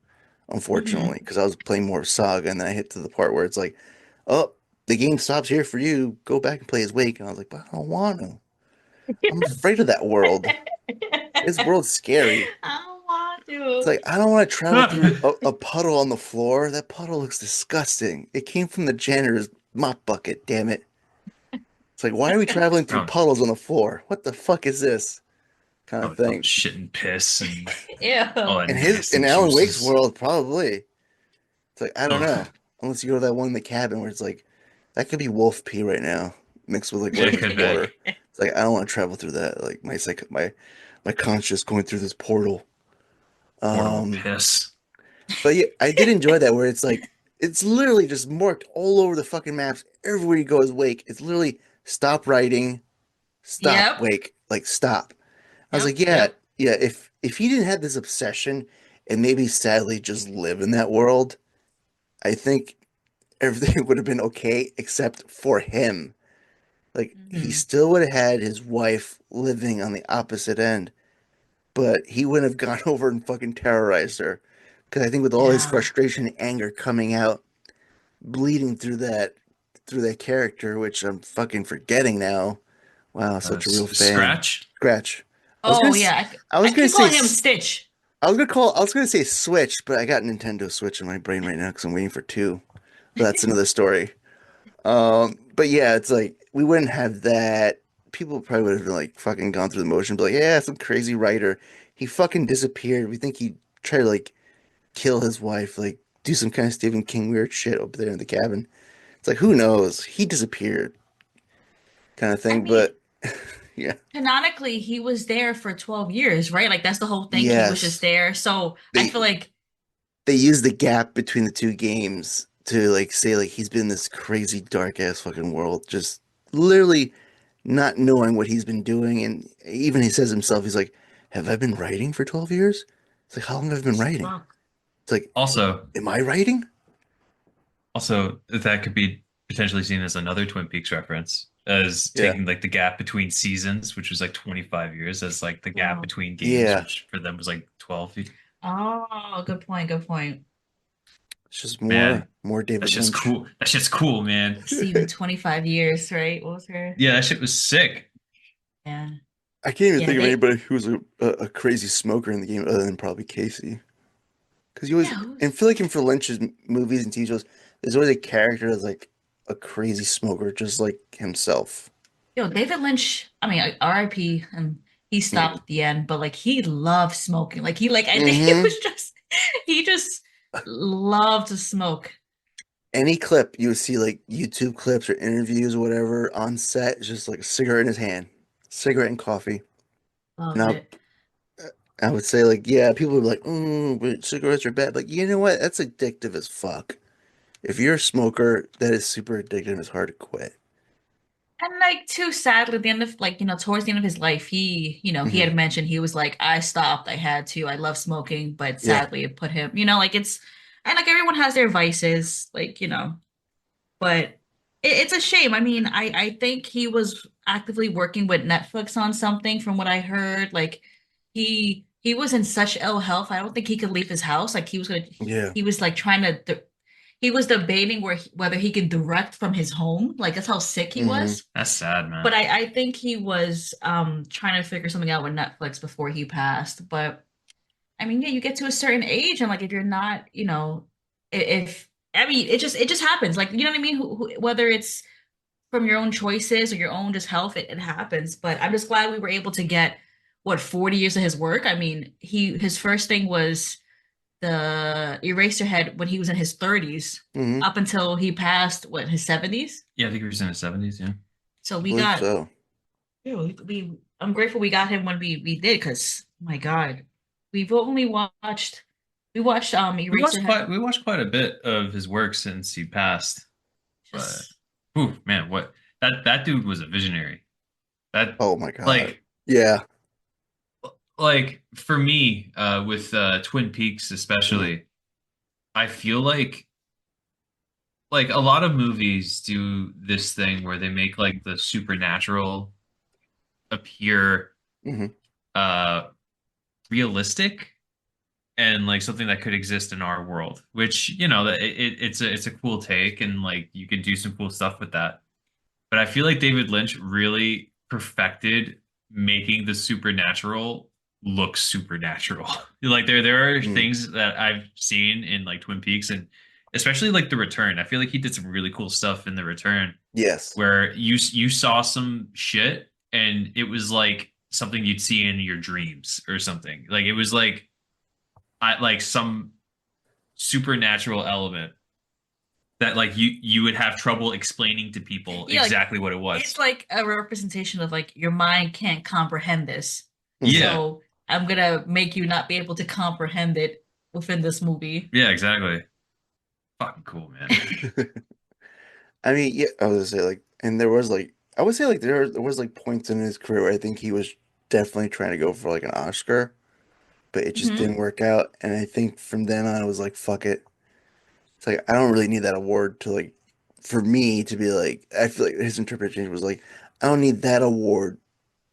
unfortunately, Hmm. because I was playing more Saga and then I hit to the part where it's like, oh, the game stops here for you. Go back and play as Wake. And I was like, but I don't want to. I'm afraid of that world. This world's scary. I don't want It's to. like, I don't want to travel through a puddle on the floor. That puddle looks disgusting. It came from the janitor's mop bucket, damn it. It's like, why are we traveling through Probably, puddles on the floor? What the fuck is this? Kind of probably full of thing. shit and piss and all Ew. that In nasty Alan Wake's juices. world, probably. It's like, I don't know. Ugh, Unless you go to that one in the cabin where it's like, that could be wolf pee right now, mixed with like it whatever's could be. water. It's like, I don't want to travel through that. Like my conscious going through this portal. Portal of Um, piss. but yeah, I did enjoy that where it's like, it's literally just marked all over the fucking maps. Everywhere you go is Wake. It's literally stop writing, stop Yep. Wake, like stop. I was Yep. like, yeah, Yep. yeah. If he didn't have this obsession and maybe sadly just live in that world, I think everything would have been okay except for him. Like he Hmm. still would have had his wife living on the opposite end, but he wouldn't have gone over and fucking terrorized her. Because I think with all his Yeah. frustration and anger coming out, bleeding through that character, which I'm fucking forgetting now. Wow, such a real fan. Scratch. Scratch. I was gonna Oh s- yeah. I I was gonna keep say calling him Stitch. I was gonna say Switch, but I got Nintendo Switch in my brain right now because I'm waiting for two. But that's another story. But yeah, it's like we wouldn't have that. People probably would have been like fucking gone through the motion, but like, yeah, some crazy writer. He fucking disappeared. We think he tried to like kill his wife, like do some kind of Stephen King weird shit up there in the cabin. It's like who knows? He disappeared, kind of I thing. mean, But yeah, canonically, he was there for 12 years, right? Like that's the whole thing. He was just yes, there. So I they feel like, they use the gap between the two games to like say like he's been in this crazy dark ass fucking world, just literally not knowing what he's been doing. And even he says himself, he's like, "Have I been writing for 12 years?" It's like, how long have I been writing? fuck. It's like, Also, am I writing? that could be potentially seen as another Twin Peaks reference, as Yeah. taking like the gap between seasons, which was like 25 years, as like the gap Wow. between games, Yeah. which for them was like 12. Oh, good point, good point. It's just Man, more that's David just Lynch. cool. That's just cool, man. Steven, 25 years, right? What was her? Yeah, that shit was sick. Yeah. I can't even Yeah, think of they anybody who was a crazy smoker in the game other than probably Casey. Because you always, yeah, and feel like in for Lynch's movies and TV shows, there's always a character that's like a crazy smoker, just like himself. David Lynch, I mean, RIP, and he stopped at the end, but like he loved smoking. I think he Mm-hmm. was just he just loved to smoke. Any clip you would see, like YouTube clips or interviews or whatever on set, it's just like a cigarette in his hand, cigarette and coffee. And Loved it. I would say like, yeah, people would be like, but cigarettes are bad. Like, you know what? That's addictive as fuck. If you're a smoker, that is super addictive. It's hard to quit. And like too sadly, at the end of towards the end of his life, he Hmm. had mentioned he was like, I stopped, I had to, I love smoking, but Yeah. sadly it put him, like it's and like everyone has their vices, but it's a shame. I mean, I think he was actively working with Netflix on something from what I heard. Like he was in such ill health. I don't think he could leave his house. Like Yeah. he was like trying to he was debating whether he could direct from his home. Like that's how sick he Hmm. was. That's sad, But man. I think he was trying to figure something out with Netflix before he passed. But I mean, yeah, you get to a certain age, and like if you're not, if I mean, it just happens. Like, you know what I mean? Whether it's from your own choices or your own just health, it happens. But I'm just glad we were able to get 40 years of his work. I mean, his first thing was the Eraserhead when he was in his 30s, Hmm. up until he passed, his 70s. Yeah, I think he was in his 70s. Yeah. So I we believe got, so. I'm grateful we got him when we did, because my God, we've only watched we watched Eraserhead. We watched quite a bit of his work since he passed. But, Just ooh, man, what that dude was a visionary. That Oh my God. like Yeah. for me, with Twin Peaks Mhm. especially, I feel like a lot of movies do this thing where they make like the supernatural appear Hmm. uh realistic and like something that could exist in our world, which it's a cool take, and like you can do some cool stuff with that. But I feel like David Lynch really perfected making the supernatural look supernatural. Like there are Hmm. things that I've seen in like Twin Peaks, and especially like The Return. I feel like he did some really cool stuff in The Return Yes. where you saw some shit and it was like something you'd see in your dreams or something. Like it was like some supernatural element that like you would have trouble explaining to people yeah, like exactly what it it's was. like a representation of like your mind can't comprehend this. Hmm. Yeah. So I'm gonna make you not be able to comprehend it within this movie. Yeah, exactly. Fucking cool, man. I mean, yeah, I was gonna say like, and there was like, I would say like there was like points in his career where I think he was definitely trying to go for like an Oscar, but it just Hmm. didn't work out. And I think from then on, I was like, fuck it. It's like I don't really need that award to like, for me to be like. I feel like his interpretation was like, I don't need that award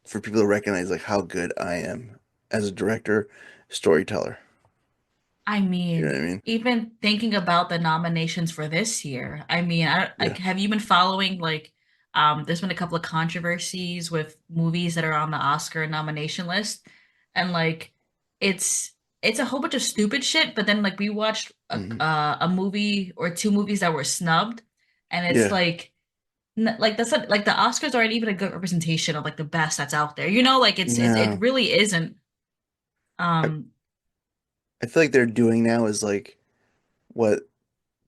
for people to recognize like how good I am as a director, storyteller. I You know mean, what I mean? even thinking about the nominations for this year, I mean, Yeah. have you been following like there's been a couple of controversies with movies that are on the Oscar nomination list, and like it's it's a whole bunch of stupid shit, but then like we watched Hmm. a movie or two movies that were snubbed, and it's Yeah. like like that's not, like the Oscars aren't even a good representation of like the best that's out there. Like it No. really isn't. I, Um, I feel like they're doing now is like what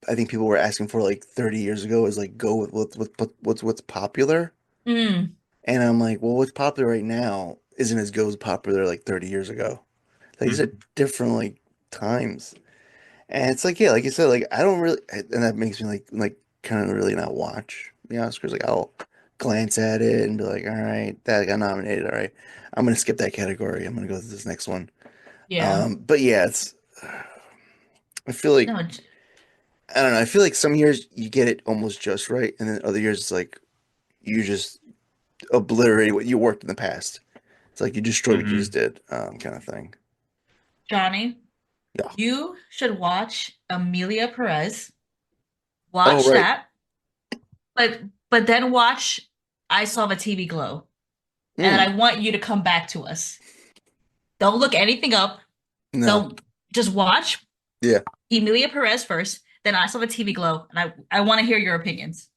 I think people were asking for like 30 years ago is like go with what's popular. mm, And I'm like, well, what's popular right now isn't as good as popular like 30 years ago. Like these Hmm. are different like times. And it's like, yeah, like you said, like I don't really, and that makes me like kind of really not watch the Oscars. Like I'll glance at it and be like, all right, that got nominated. All right, I'm gonna skip that category. I'm gonna go to this next one. yeah. But yeah, it's I feel like No, I don't know. I feel like some years you get it almost just right, and then other years it's like you just obliterate what you worked in the past. It's like you destroyed what you just Hmm. did, kind of thing. Johnny, Yeah. you should watch Amelia Perez. Oh, Watch right. that, but then watch I Saw the TV Glow, and then Mm, I want you to come back to us. Don't look anything up. no. Don't just watch Yeah. Emilia Perez first, then I Saw the TV Glow, and I want to hear your opinions.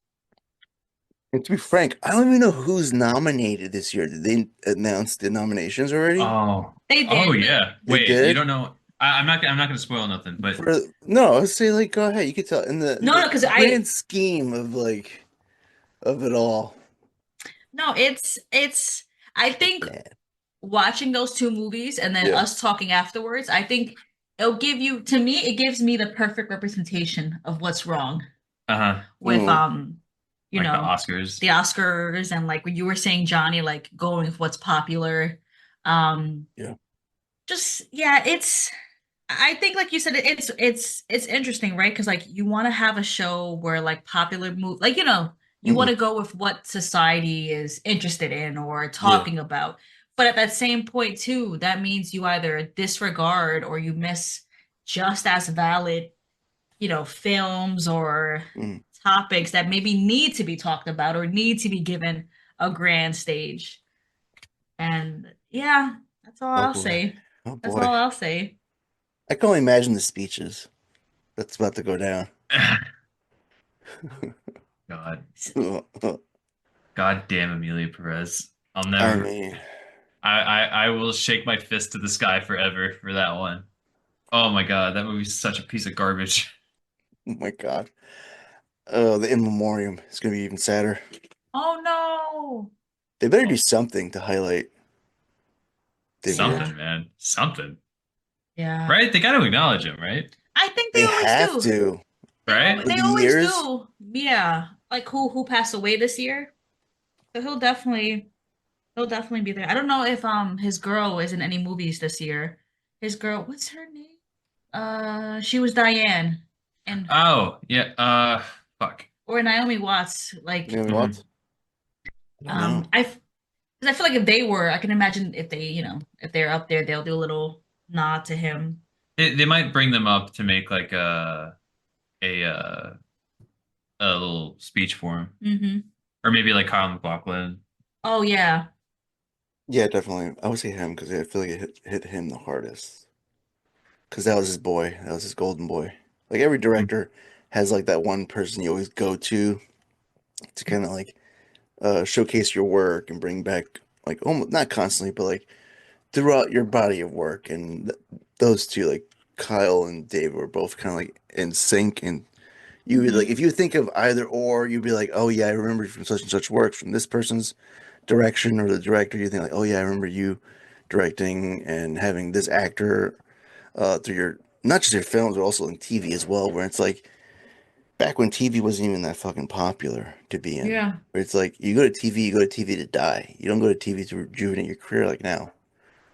And to be frank, I don't even know who's nominated this year. Did they announce the nominations already? Oh, They oh did. yeah. They Wait, you did? don't know? I'm not gonna spoil nothing, but For no, I would say like go ahead. You could tell in No, no, the because grand scheme of like of it all. no, it's I think Bad. watching those two movies and then Yeah. us talking afterwards, I think it'll give you, to me, it gives me the perfect representation of what's wrong uh-huh. with Mm, you Like the know, Oscars. the Oscars and like when you were saying, Johnny, like going with what's popular. Um yeah. just yeah, it's I think like you said it's interesting, right? Because like you want to have a show where like popular move like you want Hmm. to go with what society is interested in or Yeah. talking about. But at that same point too, that means you either disregard or you miss just as valid, films or Mm. topics that maybe need to be talked about or need to be given a grand stage. And yeah, that's all Oh I'll boy. say. Oh That's all boy. I'll say. I can only imagine the speeches that's about to go down. God, I God damn Amelia Perez. I'll never. mean, I will shake my fist to the sky forever for that one. Oh my God, that movie's such a piece of garbage. oh my God. Oh, the in memoriam is gonna be even sadder. Oh no. They better do something to highlight the hero. Yeah. Something, man. Something. Yeah. Right? They got to acknowledge him, right? I think they They always have do. to Right? with They the always years. do. Yeah. Like who passed away this year? So he'll definitely be there. I don't know if his girl is in any movies this year. His girl, what's her name? She was Diane and Oh, yeah. Fuck. or Naomi Watts. You know Like what? Hmm. I don't know. because I feel like if they were, I can imagine if they, if they're up there, they'll do a little nod to him. They might bring them up to make like a a little speech for him, Hmm. or maybe like Kyle MacLachlan. Oh yeah. Yeah, definitely. I would say him because I feel like it hit him the hardest. Because that was his boy. That was his golden boy. Like every director has like that one person you always go to kind of like showcase your work and bring back like almost not constantly, but like throughout your body of work. And those two, like Kyle and Dave, were both kind of like in sync. And you would like Hmm. if you think of either or, you'd be like, oh yeah, I remember you from such and such work from this person's direction or the director. You think like, oh yeah, I remember you directing and having this actor through your not just your films but also in TV as well, where it's like back when TV wasn't even that fucking popular to be in. Yeah. Where it's like you go to TV, you go to TV to die. You don't go to TV to rejuvenate your career like now,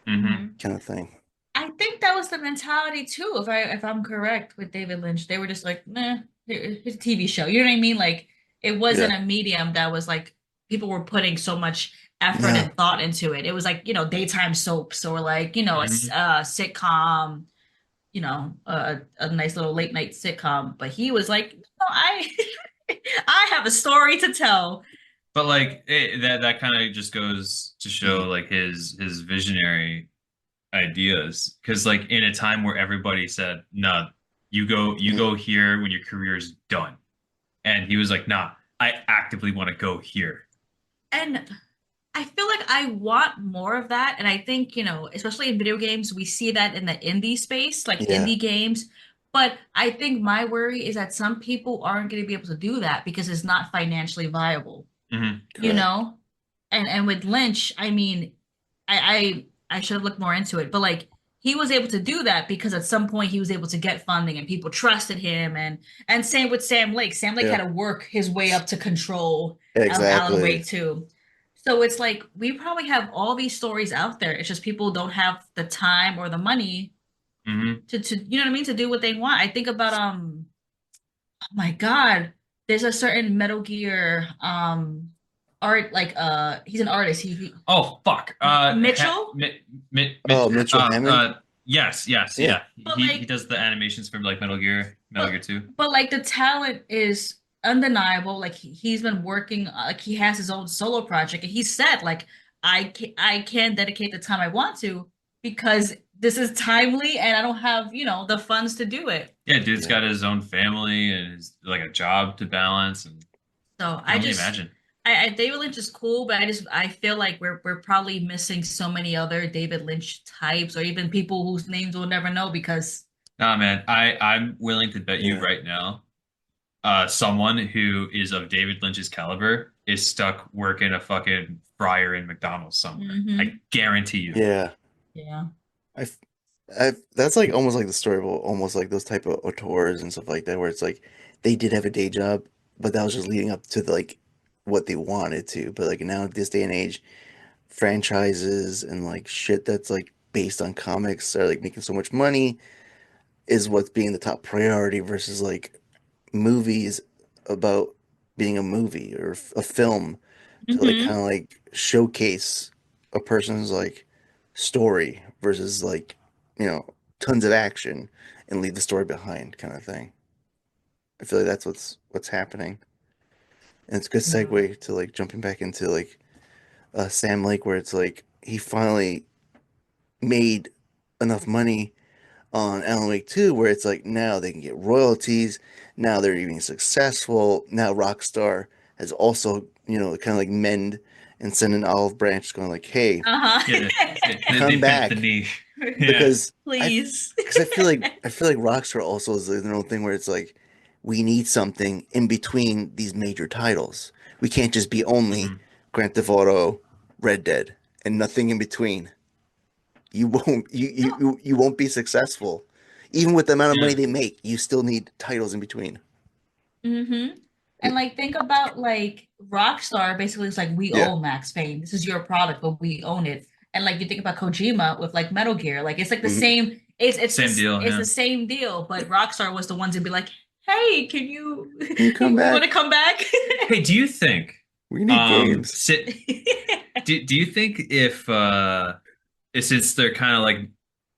Hmm. kind of thing. I think that was the mentality too, if I'm correct with David Lynch. They were just like, nah, here's a TV show. You know what I mean? Like it Yeah, wasn't a medium that was like people were putting so much effort no, and thought into it. It was like, daytime soaps or like, Hmm. a sitcom, a nice little late night sitcom. But he was like, no, I I have a story to tell. But like that kind of just goes to mm, show like his visionary ideas, because like in a time where everybody said, "No, you mm, go here when your career is done," and he was like, "Nah, I actively want to go here." And I feel like I want more of that. And I think, especially in video games, we see that in the indie space, like yeah, indie games. But I think my worry is that some people aren't going to be able to do that because it's not financially viable, Hmm. you correct. know? And with Lynch, I mean, I should have looked more into it, but like he was able to do that because at some point he was able to get funding and people trusted him and same with Sam Lake. Sam Lake had Yeah, to work his way up to control Alan exactly. Wake too. So it's like we probably have all these stories out there. It's just people don't have the time or the money Hmm. to you know what I mean, to do what they want. I think about oh my God, there's a certain Metal Gear art like he's an artist. Oh fuck. Mitchell, Oh, Mitchell Hammond. Yes, yes, Yeah, yeah. but He does the animations from like Metal but Gear 2. but like the talent is undeniable. Like he's been working like he has his own solo project and he said like I can dedicate the time I want to because this is timely and I don't have, you know, the funds to do it. Yeah, dude's yeah, got his own family and his like a job to balance, and So I can I only just imagine. David Lynch is cool, but I feel like we're probably missing so many other David Lynch types or even people whose names we'll never know because Nah, man, I'm willing to bet you yeah. right now, someone who is of David Lynch's caliber is stuck working a fucking fryer in McDonald's somewhere. I hmm guarantee you. Yeah. yeah. I, that's like almost like the story of almost like those type of auteurs and stuff like that, where it's like they did have a day job, but that was just leading up to like what they wanted to. But like now, this day and age, franchises and like shit that's like based on comics are like making so much money is what's being the top priority versus like movies about being a movie or a film to like kind hmm of like showcase a person's like story versus like, you know, tons of action and leave the story behind kind of thing. I feel like that's what's happening. And it's a good Yeah. segue to like jumping back into like Sam Lake where it's like he finally made enough money on Alan Wake 2 where it's like now they can get royalties, now they're even successful. Now Rockstar has also, you know, kind of like mend and send an olive branch going like, "Hey, Yeah, they come bent the back." knee. Yeah. Because Please. I feel like Rockstar also is their own thing where it's like we need something in between these major titles. We can't just be only Hmm. Grand Theft Auto, Red Dead, and nothing in between. No. You won't be successful. Even with the amount of money Yeah. they make, you still need titles in between. hmm And like think about like Rockstar basically it's like we Yeah. own Max Payne. This is your product, but we own it. And like you think about Kojima with like Metal Gear, like it's like the Hmm. same Same deal, it's the yeah. same deal, but Rockstar was the ones to be like, "Hey, can you Can you come you want to back? come back?" Hey, do you think We need games. sit do you think if since they're kind of like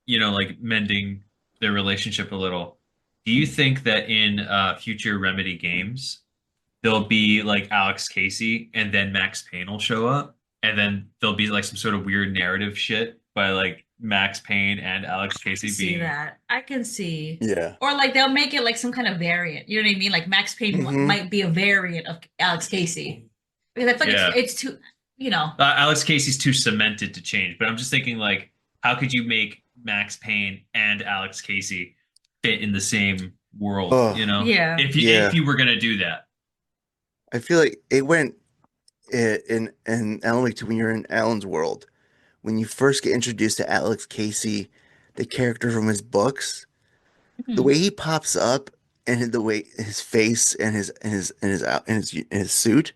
like mending their relationship a little, do you think that in future Remedy games there'll be like Alex Casey and then Max Payne will show up and then there'll be like some sort of weird narrative shit by like Max Payne and Alex Casey See being that. I can see. Yeah. Or like they'll make it like some kind of variant. You know what I mean? Like Max Payne Hmm. might be a variant of Alex Casey. Because I feel like yeah. it's too, you know. Alex Casey's too cemented to change, but I'm just thinking like, how could you make Max Payne and Alex Casey fit in the same world? Oh, Yeah. If yeah. you were gonna do that, I feel like it went in Alan Wake 2 when you're in Alan's world. When you first get introduced to Alex Casey, the character from his books, the way Mhm. he pops up and the way his face and his suit,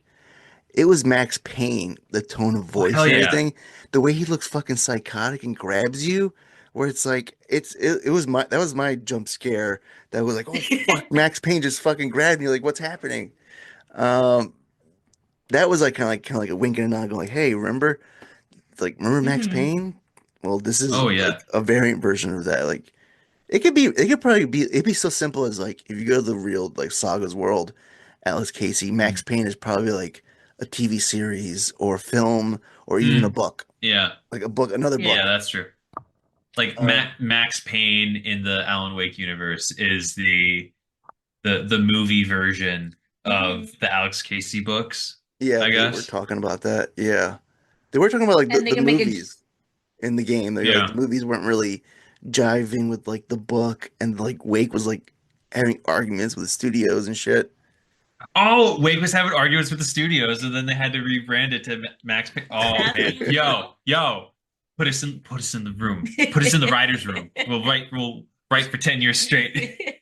it was Max Payne, the tone of oh voice hell and yeah, everything, the way he looks fucking psychotic and grabs you, where it's like it was my that was my jump scare that was like, oh fuck, Max Payne just fucking grabbed me, like what's happening? Um, that was like kind of like a wink and a nod, going like, hey, remember Max Mhm. Payne? Well, this is oh yeah. like a variant version of that. Like it could probably be it'd be so simple as like if you go to the real like Saga's world, Alice Casey, Max Mm. Payne is probably like a TV series or film or even a Mm. book. Yeah, Like a book, another Yeah. yeah, book. that's true. Like Uh, Max Payne in the Alan Wake universe is the movie version of Mhm. the Alex Casey books, yeah, I they were guess. talking about that. Yeah. They were talking about like And they the can make it movies in the game. They're like the Yeah. movies weren't really jiving with like the book and like Wake was like having arguments with the studios and shit. Oh, Wake was having arguments with the studios, and then they had to rebrand it to Max Payne. Oh that's man, yo, put us in the room, put us in the writers' room. We'll write for 10 years straight.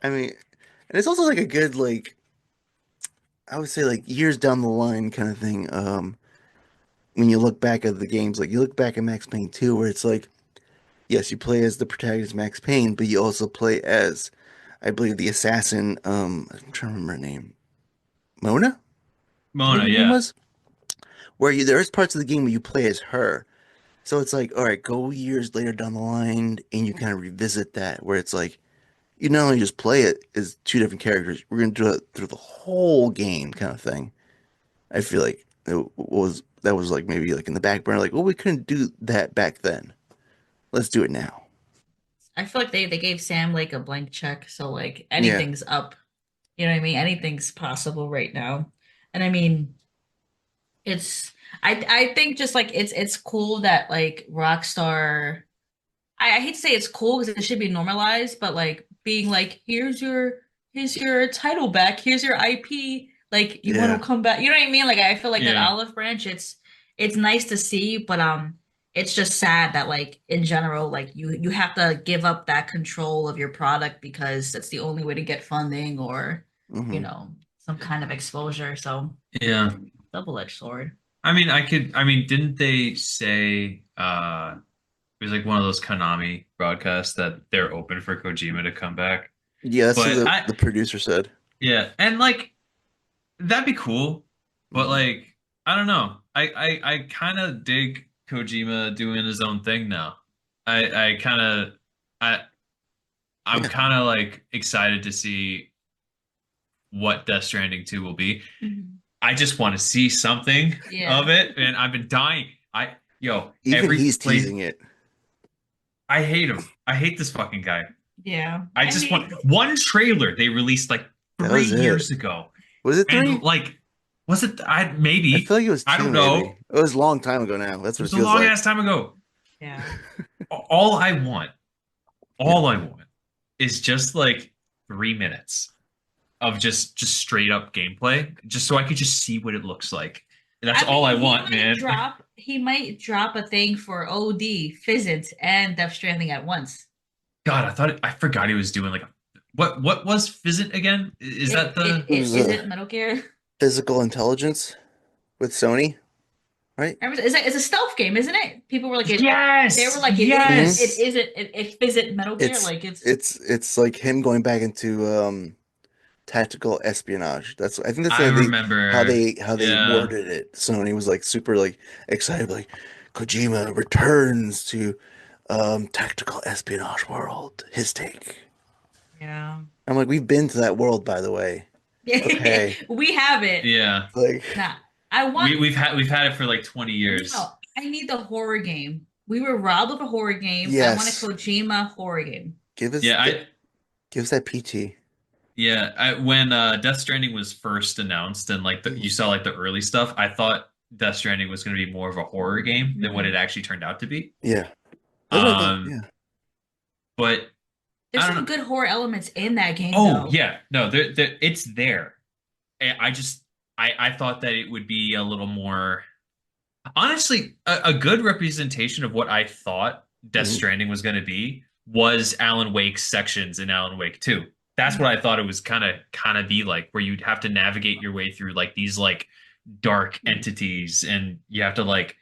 I mean, and it's also like a good like I would say like years down the line kind of thing. When you look back at the games, like you look back at Max Payne 2, where it's like Yes, you play as the protagonist Max Payne, but you also play as, I believe, the assassin. I'm trying to remember her name. Mona, I think Mona, her name yeah. was. Where there's parts of the game where you play as her. So it's like, all right, go years later down the line, and you kind of revisit that, where it's like, you not only just play it as two different characters, we're gonna do it through the whole game, kind of thing. I feel like that was like maybe like in the back burner, like, well, we couldn't do that back then. Let's do it now. I feel like they gave Sam like a blank check, so like Yeah. anything's up. You know what I mean? Anything's possible right now. And I mean, it's I think just like it's cool that like Rockstar I hate to say it's cool because it should be normalized, but like being like, here's your title back, here's your IP, like you want Yeah. to come back. You know what I mean? Like I feel like that Yeah. olive branch, it's nice to see, but it's just sad that like in general, like you have to give up that control of your product because that's the only way to get funding or, you Hmm. know, some kind of exposure. So Yeah. double-edged sword. I mean, didn't they say it was like one of those Konami broadcasts that they're open for Kojima to come back? Yeah, that's what But the producer said. yeah, and like that'd be cool. But Hmm. like, I don't know. I kind of dig Kojima doing his own thing now. I kind of I I'm Yeah. kind of like excited to see what Death Stranding 2 will be. Mhm. I just want to see something Yeah. of it, and I've been dying. Even Every he's place teasing it. I hate him. I hate this fucking guy. Yeah. I I just want mean, one trailer they released like That three was it. years ago, Was it and three? like, was it? I I maybe feel like it was I two, don't maybe. know. It was a long time ago now. That's It what it was a feels long like. ass time ago. yeah. All I want, Yeah. all I want, is just like 3 minutes of just straight up gameplay, just so I could just see what it looks like. That's I all I mean, want, man. he might drop a thing for OD, Physics, and Death Stranding at once. God, I forgot he was doing like what was Fizzit again? Is that the It was Is it Metal Gear? physical intelligence with Sony, right? Remember, it's a stealth game, isn't it? People were like they were Yes, like Hmm. it yes. isn't it Physics Metal Gear It's like it's it's like him going back into tactical espionage. That's I think that's I remember. how they Yeah. worded it. Sony was like super like excited, like Kojima returns to tactical espionage world. His take. yeah. I'm like, we've been to that world, by the way. Okay. We have it. Yeah. Like, Nah, I want We've had it for like 20 no, years. I need the horror game. We were robbed of a horror game. I want a yes, Kojima horror game. give us Yeah, the give us that PT. when Death Stranding was first announced and like you Mhm. saw like the early stuff, I thought Death Stranding was going to be more of a horror game than what it Mhm. actually turned out to be. Yeah, that's what I thought. Um, Yeah. but There's I don't some know. good horror elements in that game, Oh though. yeah, no, it's there. I just I thought that it would be a little more honestly a good representation of what I thought Death Hmm. Stranding was going to be was Alan Wake's sections in Alan Wake 2. That's what I thought it was kind of be like, where you'd have to navigate your way through like these like dark entities, and you have to like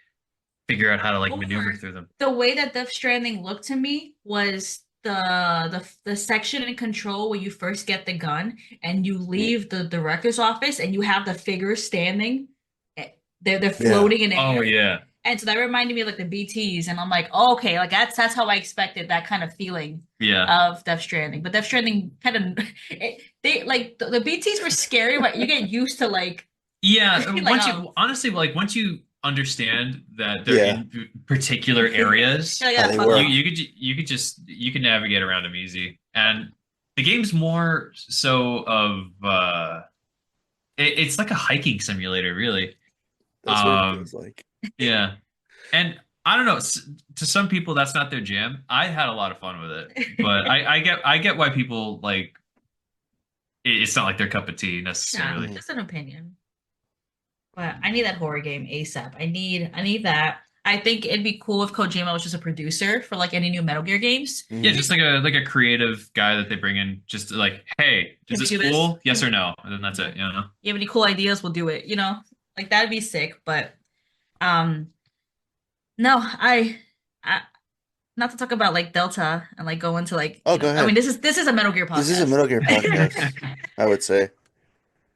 figure out how to like maneuver Or through them. the way that Death Stranding looked to me was the section in Control where you first get the gun and you Yeah. leave the director's office and you have the figures standing. Eh, they're Yeah. floating in Oh air. yeah, And so that reminded me of like the BTs, and I'm like, oh, okay, like that's how I expected that kind of feeling yeah, of Death Stranding. But Death Stranding kind of they like the BTs were scary, but you get used to like yeah. like Once you honestly like once you understand that they're Yeah. in particular areas, you're like, How yeah, they fuck you work. off. you could you could just you can navigate around them easy. And the game's more so of it's like a hiking simulator, really. That's what it Um, feels like. yeah, and I don't know. To some people, that's not their jam. I had a lot of fun with it, but I get why people like it's not like their cup of tea Nah, necessarily. Mhm. just an opinion. But I need that horror game ASAP. I need that. I think it'd be cool if Kojima was just a producer for like any new Metal Gear games. Yeah, Mhm. just like a creative guy that they bring in, just to like, hey, is Can we this do this? cool? Yes or no? And then that's Yeah. it. You know? You have any cool ideas? We'll do it. You know, like that'd be sick. But um, no, I not to talk about like Delta and like go into like, Oh, go I mean ahead. this is a Metal Gear This is a podcast. Metal Gear podcast, I would say.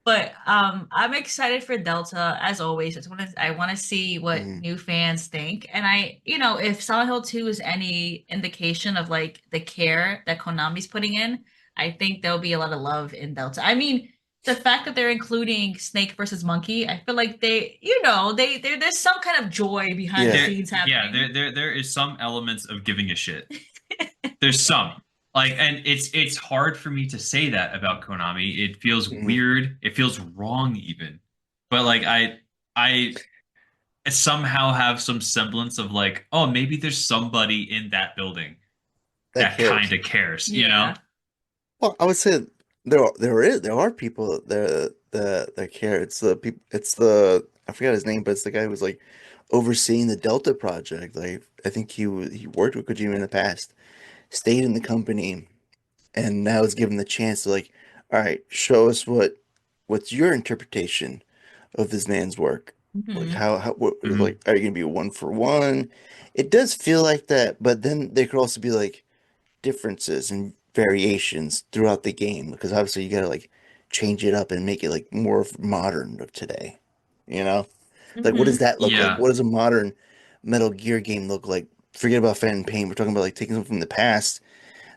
But I'm excited for Delta as always. I want to see what Mm, new fans think. And if Silent Hill 2 is any indication of like the care that Konami's putting in, I think there'll be a lot of love in Delta. I mean, the fact that they're including Snake versus Monkey, I feel like there's some kind of joy behind the yeah. scenes Yeah, happening. there is some elements of giving a shit. There's some. Like, and it's hard for me to say that about Konami. It feels Mm, weird. It feels wrong even. But like I somehow have some semblance of like, oh, maybe there's somebody in that building that that kind cares. of cares, you know? Yeah. Well, I would say there are people there that care. It's the people. It's the I forgot his name, but it's the guy who was like overseeing the Delta project. Like I think he worked with Kojima in the past, stayed in the company, and now is given the chance to like, all right, show us what's your interpretation of this man's work. Like Hmm. like Mhm. are you gonna be a one for one? It does feel like that, but then there could also be like differences and variations throughout the game because obviously you gotta like change it up and make it like more modern of today. You know? Like what does Hmm. that look like? Yeah, What does a modern Metal Gear game look like? Forget about Phantom Pain. We're talking about like taking something from the past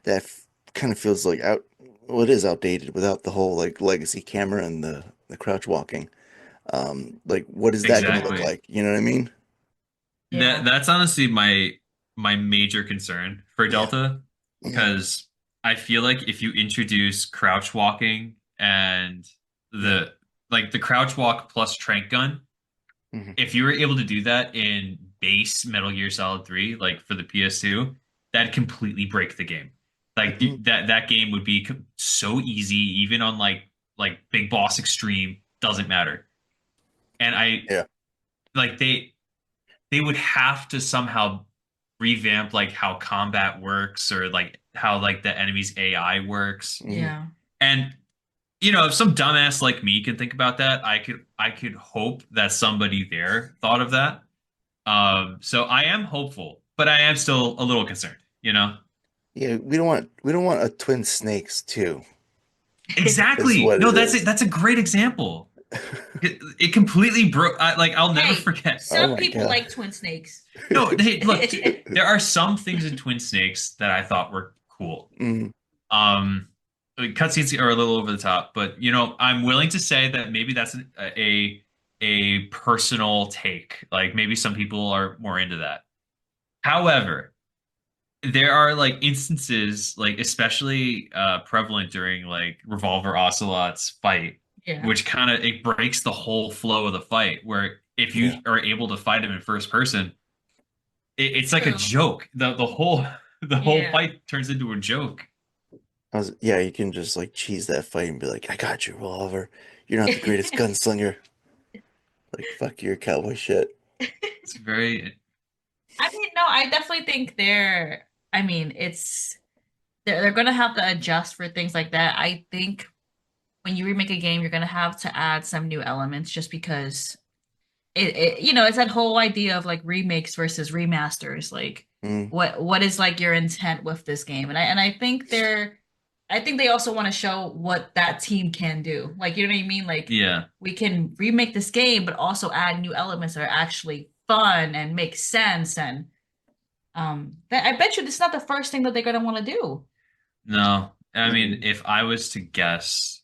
that kind of feels like out well, it is outdated without the whole like legacy camera and the crouch walking. Like what is that gonna look Yeah. exactly. like? You know what I mean? Yeah. That's honestly my major concern for Yeah. Delta, Mm, because I feel like if you introduce crouch walking and yeah. the crouch walk plus trank gun, Hmm. if you were able to do that in base Metal Gear Solid 3, like for the PS2, that'd completely break the game. Like Hmm. that game would be so easy, even on like Big Boss Extreme, doesn't matter. And I Yeah. like they would have to somehow revamp like how combat works or like how like the enemy's AI works. Hmm. Yeah. And if some dumbass like me can think about that, I could hope that somebody there thought of that. So I am hopeful, but I am still a little concerned. Yeah, we don't want a twin snakes too, is Exactly. what No, it that's it. is. That's a great example. It completely broke. I'll never Hey, forget. Oh some my people God. like twin snakes. No, hey, look, there are some things in Twin Snakes that I thought were cool. Mm, Um, I mean, cutscenes are a little over the top, but I'm willing to say that maybe that's a personal take. Like maybe some people are more into that. However, there are like instances, like especially prevalent during like Revolver Ocelot's fight, Yeah. which kind of it breaks the whole flow of the fight. Where if you yeah. are able to fight him in first person, it's like a True. joke. The whole the whole Yeah. fight turns into a joke. Yeah, you can just like cheese that fight and be like, I got you, Revolver. You're not the greatest gunslinger. Like, fuck your cowboy shit. It's very I mean, no, I definitely think I mean, they're gonna have to adjust for things like that. I think when you remake a game, you're gonna have to add some new elements just because it's that whole idea of like remakes versus remasters. Like, Mm, what is like your intent with this game? And I think I think they also want to show what that team can do. Like, you know what I mean? Like, yeah. we can remake this game, but also add new elements that are actually fun and make sense. And I bet you this is not the first thing that they're gonna want to do. No, I mean, mm, if I was to guess,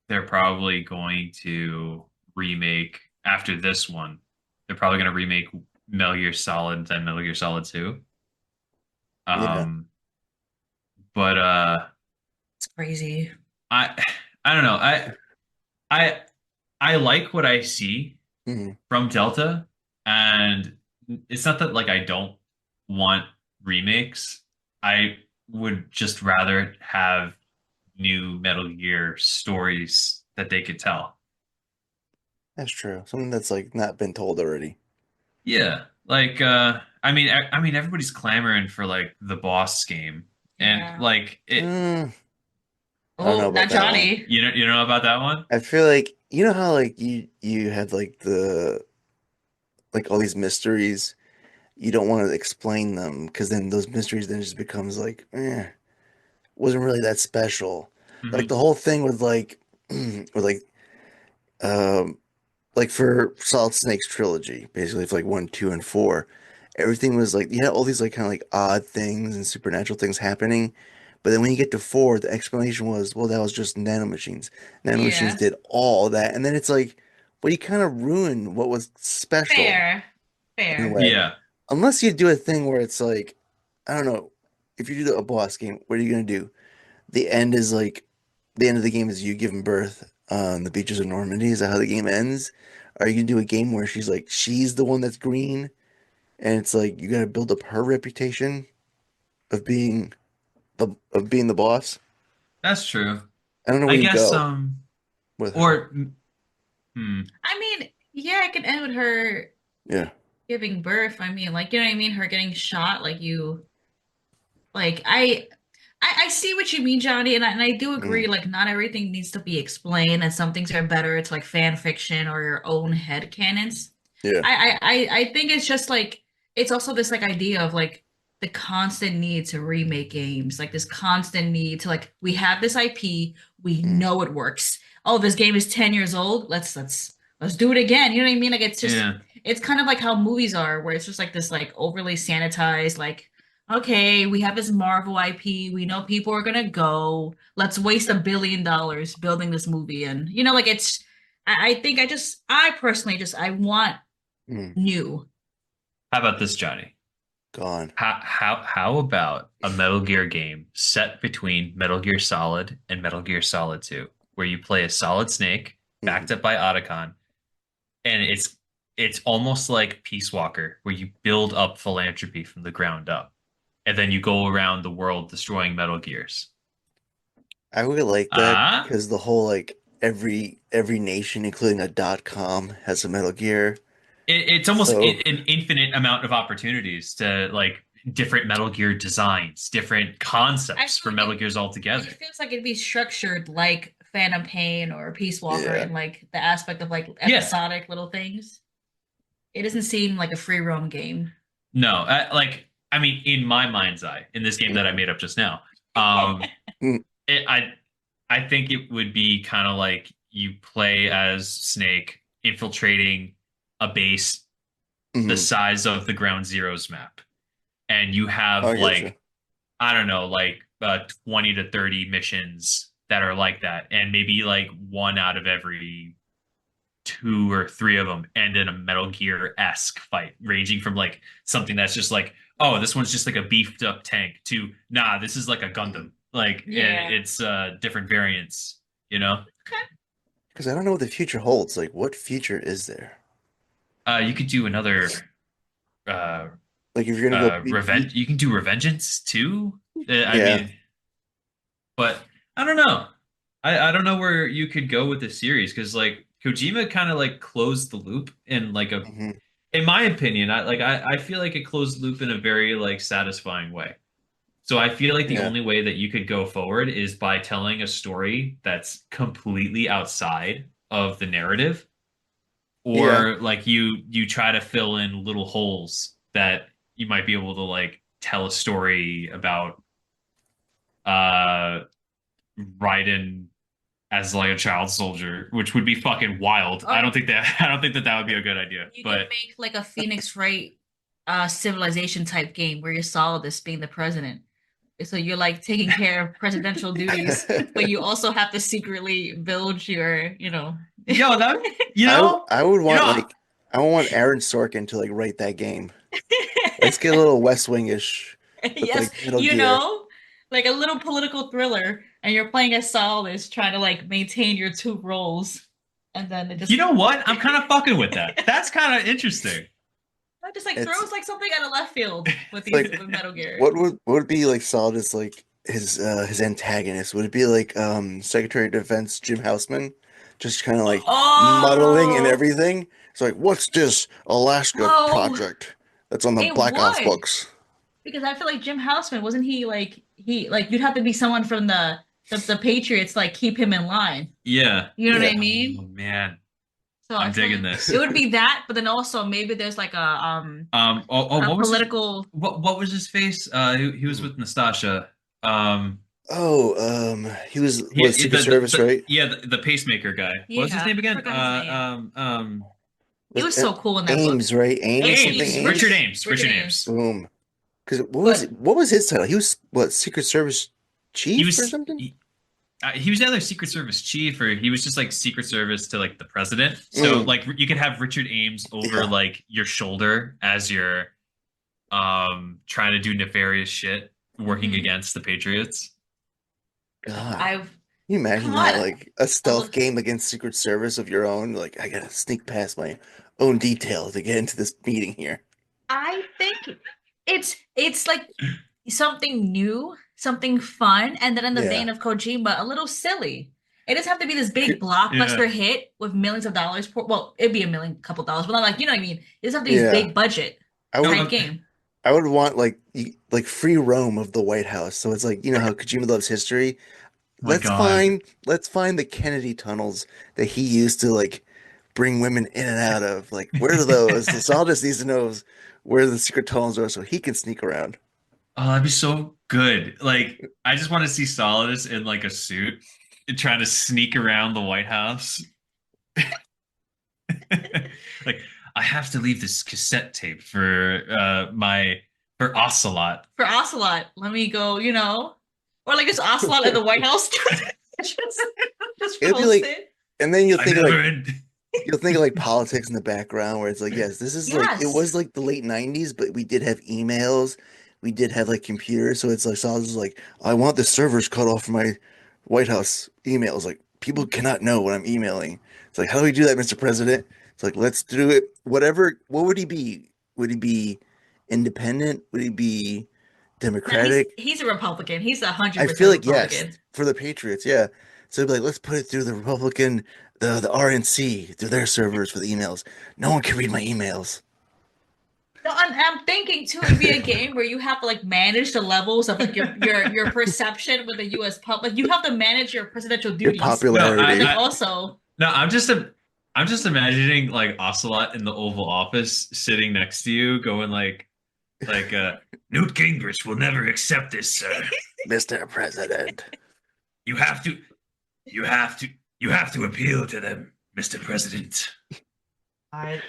they're probably going to remake after this one. They're probably going to remake Metal Gear Solid, then Metal Gear Solid 2. yeah. Um, but It's crazy. I I don't know. I I like what I see Mm, from Delta, and it's not that like I don't want remakes. I would just rather have new Metal Gear stories that they could tell. that's true. Something that's like not been told already. Yeah, like I mean everybody's clamoring for like the boss game, and Yeah. like it. Mm, I don't know Oh, about not that one. Johnny. You know about that one? I feel like you know how like you had like the like all these mysteries. you don't want to explain them because then those mysteries then just becomes like, wasn't really that special. Like Hmm. the whole thing with like, with um, like for Solid Snake's trilogy, basically for like one, two, and four, everything was like you had all these like kind of like odd things and supernatural things happening. But then when you get to four, the explanation was, well, that was just nanomachines. Nanomachines Yeah. did all that, and then it's like, well, you kind of ruin what was special Fair. in a Fair. way, Yeah, unless you do a thing where it's like, I don't know, if you do a boss game, what are you gonna do? The end is like the end of the game is you giving birth on the beaches of Normandy. Is that how the game ends? Are you gonna do a game where she's the one that's green, and it's like you gotta build up her reputation of being the boss? that's true. I don't know I where you guess go with her. or hmm, I mean, yeah, I can end with her Yeah. giving birth. I mean, like, you know what I mean? Her getting shot, like you like I see what you mean, Johnny, and I do agree, Mm, like not everything needs to be explained, and some things are better. It's like fan fiction or your own head canons. yeah. I think it's just like it's also this like idea of like the constant need to remake games, like this constant need to like we have this IP, we Mm, know it works. Oh, this game is 10 years old. Let's do it again. You know what I mean? Like it's just yeah. it's kind of like how movies are, where it's just like this like overly sanitized, like okay, we have this Marvel IP. We know people are gonna go. Let's waste $1 billion building this movie, and you know, like it's. I think I personally just, I want mm, new. How about this, Johnny? gone. How about a Metal Gear game set between Metal Gear Solid and Metal Gear Solid 2, where you play a Solid Snake Mm. backed up by Otacon, and it's almost like Peace Walker, where you build up philanthropy from the ground up, and then you go around the world destroying Metal Gears. I would like that Ah, because the whole like every nation, including a .com, has a Metal Gear. it's almost So an infinite amount of opportunities to like different Metal Gear designs, different I concepts feel for like Metal Gears it altogether. feels like it'd be structured like Phantom Pain or Peace Walker yeah. in like the aspect of like Yeah, episodic little things. It doesn't seem like a free roam game. no, I mean, in my mind's eye, in this game that I Mm, made up just now, um, mm, it, I think it would be kind of like you play as Snake infiltrating a base the mm. size of the Ground Zeroes map, and you have I get you. like I don't know, like 20 to 30 missions that are like that, and maybe like one out of every two or three of them end in a Metal Gear-esque fight, ranging from like something that's just like, oh, this one's just like a beefed up tank to nah, this is like a Gundam. Like, and Yeah. it's different variants, you know? Because I don't know what the future holds. Like, what future is there? You could do another uh Like, if you're gonna go revenge, you can do Revengeance too. I yeah. mean, but I don't know. I don't know where you could go with the series because like Kojima kind of like closed the loop in like a Hmm. in my opinion, I feel like it closed the loop in a very like satisfying way. So I feel like the Yeah. only way that you could go forward is by telling a story that's completely outside of the narrative, Yeah. or like you try to fill in little holes that you might be able to like tell a story about uh Raiden as like a child soldier, which would be fucking wild. Or I don't think that that would be a good idea. you could But make like a Phoenix Wright civilization type game where you're Solidus being the president. So you're like taking care of presidential duties, but you also have to secretly build your, you know. yo, that I would you want know, like I would want Aaron Sorkin to like write that game. Let's get a little West Wingish with Yes, like Metal you Gear. know, like a little political thriller, and you're playing as Solidus trying to like maintain your two roles, and then it you just know what? I'm kind of fucking with that. That's kind of interesting. that just like It's throws like something out of left field with it's like these with Metal Gear. what would be like solid as like his antagonist? Would it be like Secretary of Defense Jim Houseman? Just kind of like muddling and Oh, everything. It's like, what's this Alaska oh, project that's on the it Black Ops would. books? Because I feel like Jim Houseman, wasn't he like you'd have to be someone from the Patriots like keep him in line. Yeah. You know what Yeah. I mean? Oh man. So I'm I feel digging like this. it would be that, but then also maybe there's like a What was political. what was his face? He was with Nastasha. Um, He was he with Secret Service, right? yeah, the pacemaker guy. What was his Yeah, name I again? forgot his name. He Was was so cool in that book. Ames, right? Ames, something Ames, Ames. Richard Ames. Richard Richard Ames. Ames. Boom. Because But what was his title? He was what, Secret Service He chief or was something? he was either Secret Service chief or he was just like Secret Service to like the president. So Mm, like you could have Richard Ames over yeah. like your shoulder as you're trying to do nefarious shit working mhm, against the Patriots. God. I've Can you come imagine that? on. Like a I stealth look. game against Secret Service of your own? Like, I gotta sneak past my own detail to get into this meeting here. I think it's like something new, something fun, and then in the Yeah. vein of Kojima, a little silly. It doesn't have to be this big Yeah. blockbuster hit with millions of dollars. Well, it'd be a million, couple dollars, but not like you know what I mean. It doesn't have to be this Yeah. big budget I No, would type game. I would want like like free roam of the White House. So it's like, you know how Kojima loves history? oh my God. Let's find the Kennedy tunnels that he used to like bring women in and out of. Like, where are those? The Solidus needs to know where the secret tunnels are so he can sneak around. Oh, that'd be so good. Like, I just want to see Solidus in like a suit trying to sneak around the White House. Like, I have to leave this cassette tape for for Ocelot. For Ocelot, let me go, or like this Ocelot at the White House. just, just It'll be post like, it. and then I never end. you'll think of like politics in the background where it's like, yes, this is like it Yes. was like the late 90s, but we did have emails, we did have like computers, so it's like Solidus was like, I want the servers cut off from my White House emails. Like people cannot know what I'm emailing. It's like, how do we do that, Mr. President? It's like, let's do it. Whatever. What would he be? Would he be independent? Would he be No, he's democratic? he's a Republican. He's I feel 100% like yes, Republican. for the Patriots, yeah. So it'd be like, let's put it through the Republican, the RNC, through their servers for the emails. No one can read my emails. No, I'm thinking too, it'd be a game where you have to like manage the levels of like your perception with the U.S. public. You have to manage your presidential Your duties, No, but then popularity. also, no, I'm just imagining like Ocelot in the Oval Office sitting next to you, going like Newt Gingrich will never accept this, sir. Mr. President. You have to, you have to, you have to appeal to them, Mr. President. I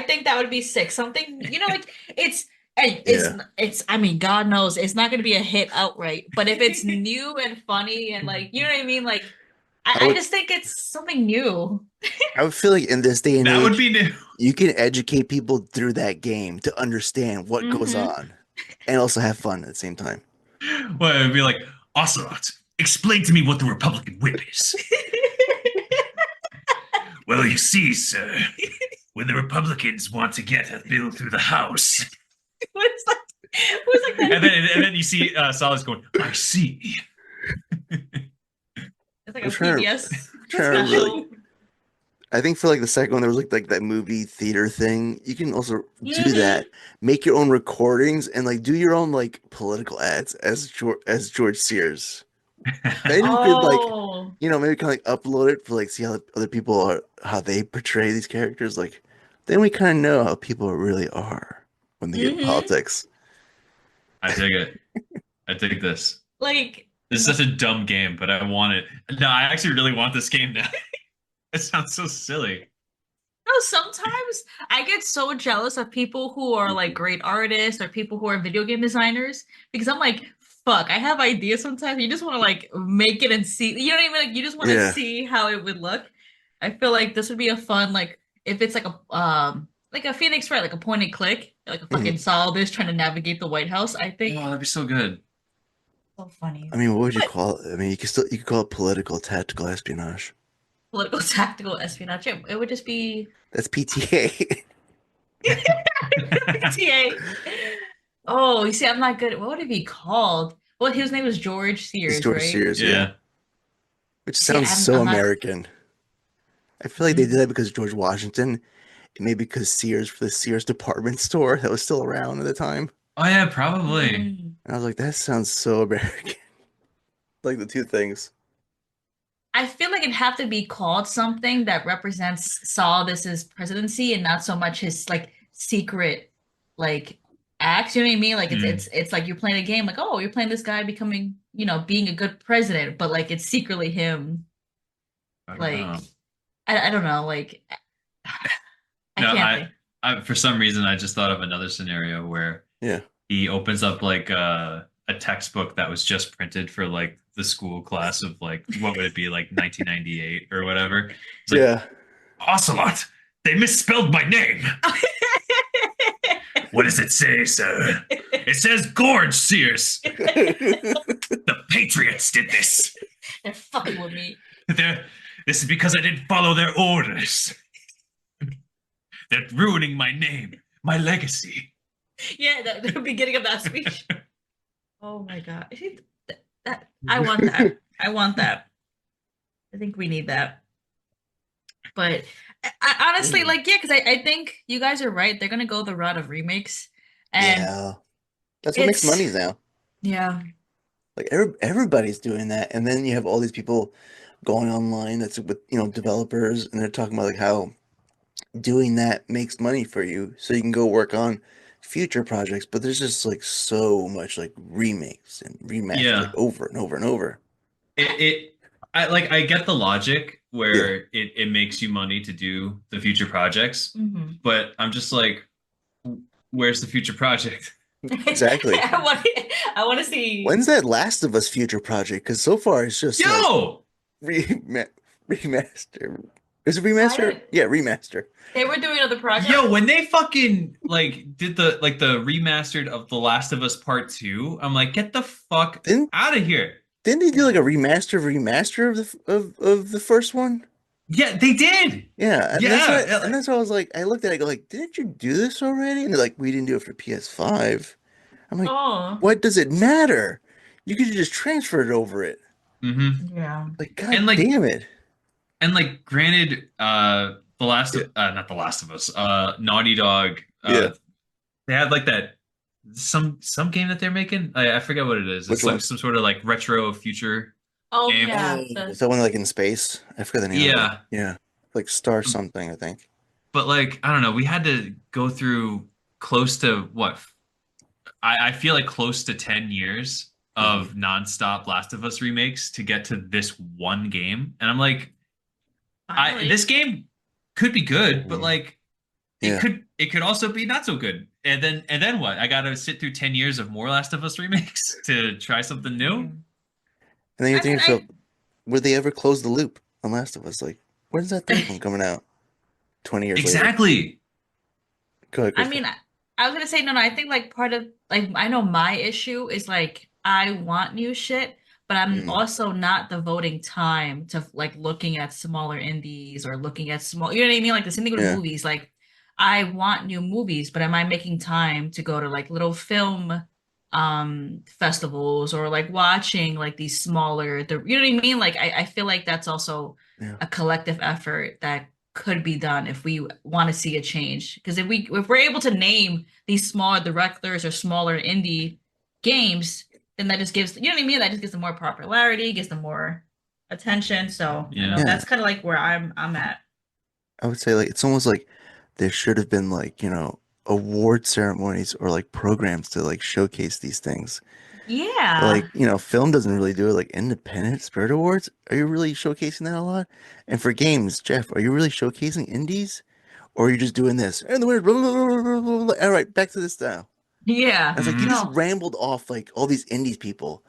think that would be sick. Something like hey, Yeah. it's. I mean, God knows it's not going to be a hit outright, but if it's new and funny and like you know what I mean, like I I would just think it's something new. I would feel like in this day and That would age, be new. you can educate people through that game to understand what goes Hmm. on and also have fun at the same time. Well, it would be like Ocelot. Explain to me what the Republican whip is. Well, you see, sir, when the Republicans want to get a bill through the House, What's like? What's like that? and then you see Solidus going, I see. It's like a I'm trying to- PBS trying to special. I think for like the second one, there was like that movie theater thing. You can also do Mhm. that. Make your own recordings and like do your own like political ads as George Sears. Then you could like Oh, maybe kind of like upload it for like see how other people are, how they portray these characters. Like then we kind of know how people really are when they get in Mhm. politics. I dig it. I dig this. like This is such a dumb game, but I want it. No, I actually really want this game now. It sounds so silly. no, sometimes I get so jealous of people who are like great artists or people who are video game designers because I'm like, fuck, I have ideas sometimes. You just want to like make it and see, you know what I mean? Like you just want to Yeah. see how it would look. I feel like this would be a fun like if it's like a Phoenix Wright, like a point and click, like a fucking Solidus trying to navigate the White House. I Oh, think that'd be so good. so funny. I mean, what would you But call it? I mean, you could call it political tactical espionage. political tactical espionage. It would just be That's PTA. TA. Oh, you see, I'm not good. What would it be called? Well, his name was George It's Sears, George right? Sears, yeah. Yeah. Which See, sounds so I'm not. American. I feel like they did that because George Washington, and maybe because Sears for the Sears department store that was still around at the time. Oh yeah, probably. Mm. And I was like, that sounds so American. Like the two things. I feel like it'd have to be called something that represents Solidus's presidency and not so much his like secret like acts. You know what I mean? Like Hmm. it's like you're playing a game, like, oh, you're playing this guy becoming, being a good president, but like it's secretly him. I don't Like know. I don't know, like I No, can't think. I for some reason I just thought of another scenario where Yeah. he opens up like a textbook that was just printed for like the school class of like what would it be like 1998 or whatever. It's like Yeah. Ocelot. They misspelled my name. What does it say, sir? It says Gorge Sears. The Patriots did this. They're fucking with me. They're, this is because I didn't follow their orders. They're ruining my name, my legacy. Yeah, the beginning of that speech. Oh my God. I want that. I want that. I think we need that. But honestly, like, yeah, because I think you guys are right. They're gonna go the route of remakes, and Yeah. That's what makes it's money now. yeah, Like everybody's doing that, and then you have all these people going online that's with developers, and they're talking about like how doing that makes money for you, so you can go work on future projects. But there's just like so much like remakes and remasters like Yeah. over and over and over. It I like I get the logic Yeah, where it makes you money to do the future projects, hmm but I'm just like, where's the future project? exactly. I want to see. When's that Last of Us future project? Because so far it's just like Yo! rema remaster. Is it I remaster? didn't. Yeah, remaster. They were doing other projects. Yo, when they fucking like did the remastered of The Last of Us Part 2, I'm like, get the fuck Didn't out of here. didn't they do like Yeah. a remaster of the first one? Yeah, they did. Yeah, and that's Yeah. what and that's what I was like. I looked at it, I go like, didn't you do this already? And they're like, we didn't do it for PS5. I'm like, Oh, what does it matter? You could just transfer it over it. Hmm. yeah. Like, And god like damn it. granted, the last Yeah, of not The Last of Us, Naughty Dog, yeah. they had like that some game that they're making. I forget what it is. Which It's like one? some sort of like retro future Oh game. yeah. Oh, is that one like in space? I forgot the name of it. Yeah. Yeah, like Star something, I think. But like, I don't know, we had to go through close to what I feel like close to 10 years Hmm. of nonstop Last of Us remakes to get to this one game. And I'm like, I Finally. this game could be good, but Hmm. like Yeah, it could also be not so good. And then what? I gotta sit through 10 years of more Last of Us remakes to try something new? Mm. and then you I think mean, to yourself, would they ever close the loop on Last of Us? Like, when's that third one coming out? 20 years later. Exactly. Go ahead, I Crystal. mean, I was gonna say no, no. I think like part of like I know my issue is like I want new shit, but I'm Mm, also not devoting time to like looking at smaller indies or looking at small. You know what I mean? Like the same thing with yeah, movies. Like I want new movies, but am I making time to go to like little film festivals or like watching like these smaller you know what I mean? Like I feel like that's also yeah, a collective effort that could be done if we want to see a change. Because if we're able to name these smaller directors or smaller indie games, then that just gives you know what I mean? That just gives them more popularity, gives them more attention. So I know Yeah. yeah. that's kind of like where I'm at. I would say like it's almost like there should have been like, award ceremonies or like programs to like showcase these things. Yeah. Like, film doesn't really do it. Like Independent Spirit Awards, are you really showcasing that a lot? And for games, Jeff, are you really showcasing indies? Or are you just doing this? And the winner, blah, blah, blah, blah, blah, blah. All right, back to this now. Yeah. I was like, you just Hmm. No. rambled off like all these indies people.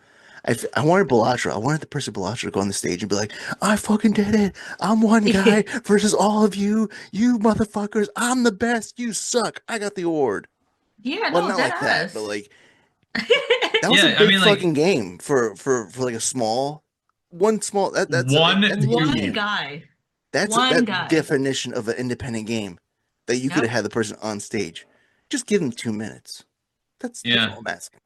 I wanted Belatra. I wanted the person Belatra to go on the stage and be like, I fucking did it. I'm one guy versus all of you. You motherfuckers. I'm the best. You suck. I got the award. Yeah, Well, no, not dead like that, but ass. like that was a Yeah, I big mean like fucking game for like a small one small that's a huge One game. guy. That's One that guy. definition of an independent game that you could have Yep. had the person on stage. Just give them 2 minutes. That's yeah, all I'm asking.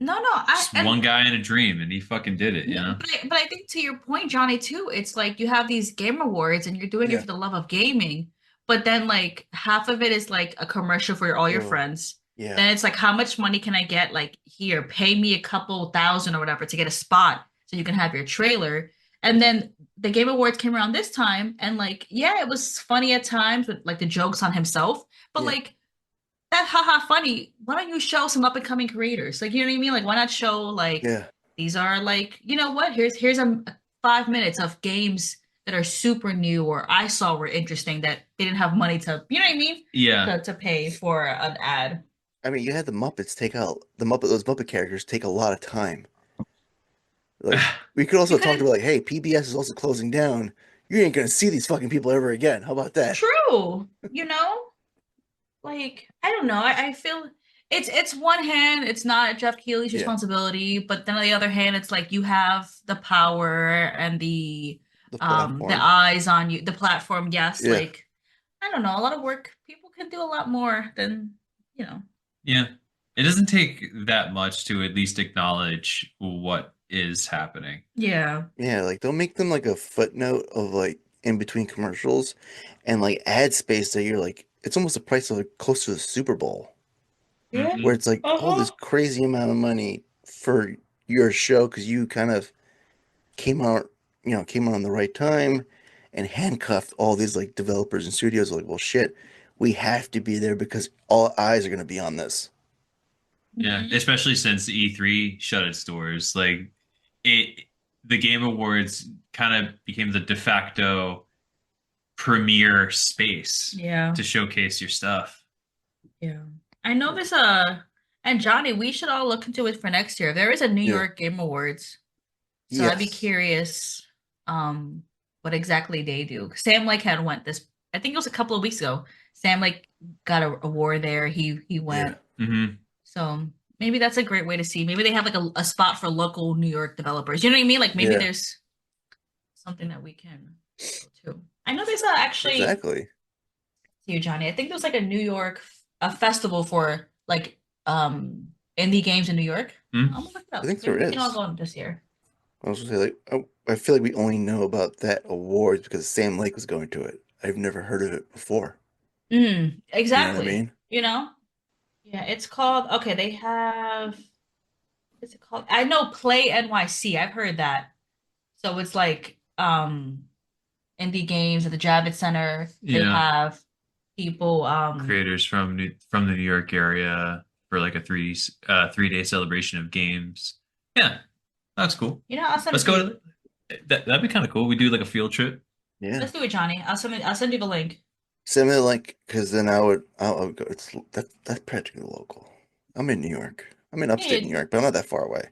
No, no, I just and one guy in a dream and he fucking did it, you yeah, know? but I think to your point, Johnny, too, it's like you have these game awards and you're doing it Yeah. for the love of gaming, but then like half of it is like a commercial for all your Oh, friends. yeah. Then it's like, how much money can I get? Like, here, pay me a couple thousand or whatever to get a spot so you can have your trailer. And then the Game Awards came around this time, and like, yeah, it was funny at times with like the jokes on himself, but Yeah. like that haha funny. Why don't you show some up and coming creators? Like, you know what I mean? Like, why not show like Yeah. these are like, you know what? Here's a 5 minutes of games that are super new or I saw were interesting that they didn't have money to, you know what I mean? Yeah. To pay for an ad. I mean, you had the Muppets take out those Muppet characters take a lot of time. Like, we could You also talk couldn't. about like, hey, PBS is also closing down. You ain't gonna see these fucking people ever again. How about that? True, you know? Like, I don't know. I feel it's one hand, it's not Jeff Keighley's Yeah, responsibility, but then on the other hand, it's like you have the power and the the platform. eyes on you, the platform, yes, Yeah, like I don't know, a lot of work. People can do a lot more than, you know. Yeah. It doesn't take that much to at least acknowledge what is happening. Yeah. yeah. Like, don't make them like a footnote of like in between commercials, and like ad space that you're like, it's almost the price of like close to the Super Bowl, Yeah. where it's like all this Uh-huh. crazy amount of money for your show because you kind of came out, came out on the right time and handcuffed all these like developers and studios like, well, shit, we have to be there because all eyes are going to be on this. Yeah, Mhm. especially since E3 shut its doors. Like it the Game Awards kind of became the de facto premier space Yeah. to showcase your stuff. Yeah. I know there's and Johnny, we should all look into it for next year. There is a New Yeah. York Game Awards. So I'd be Yes. curious what exactly they do. Sam Lake had went this I think it was a couple of weeks ago. Sam Lake got a award there. He Yeah. went. Hmm. So maybe that's a great way to see. Maybe they have like a spot for local New York developers. You know what I mean? Like maybe Yeah. there's something that we can go to. I know there's actually Exactly. you, Johnny. I think there's like a New York a festival for like indie games in New York. I'm gonna look it I up. think there Maybe we can all is. go this year. I was gonna say like I feel like we only know about that award because Sam Lake was going to it. I've never heard of it before. You know what I Exactly. mean? You know? Yeah, it's called okay, they have what's it called? I know Play NYC. I've heard that. So it's like indie games at the Javits Center. They Yeah, have people creators from the New York area for like a 3-day celebration of games. Yeah, that's cool. I'll send it Let's to go you. to that'd be kind of cool. We do like a field trip. Yeah. Let's do it, Johnny. I'll send you the link. Send me the link because then I would go. That's practically local. I'm in New York. I'm in Yeah, upstate New York, but I'm not that far away.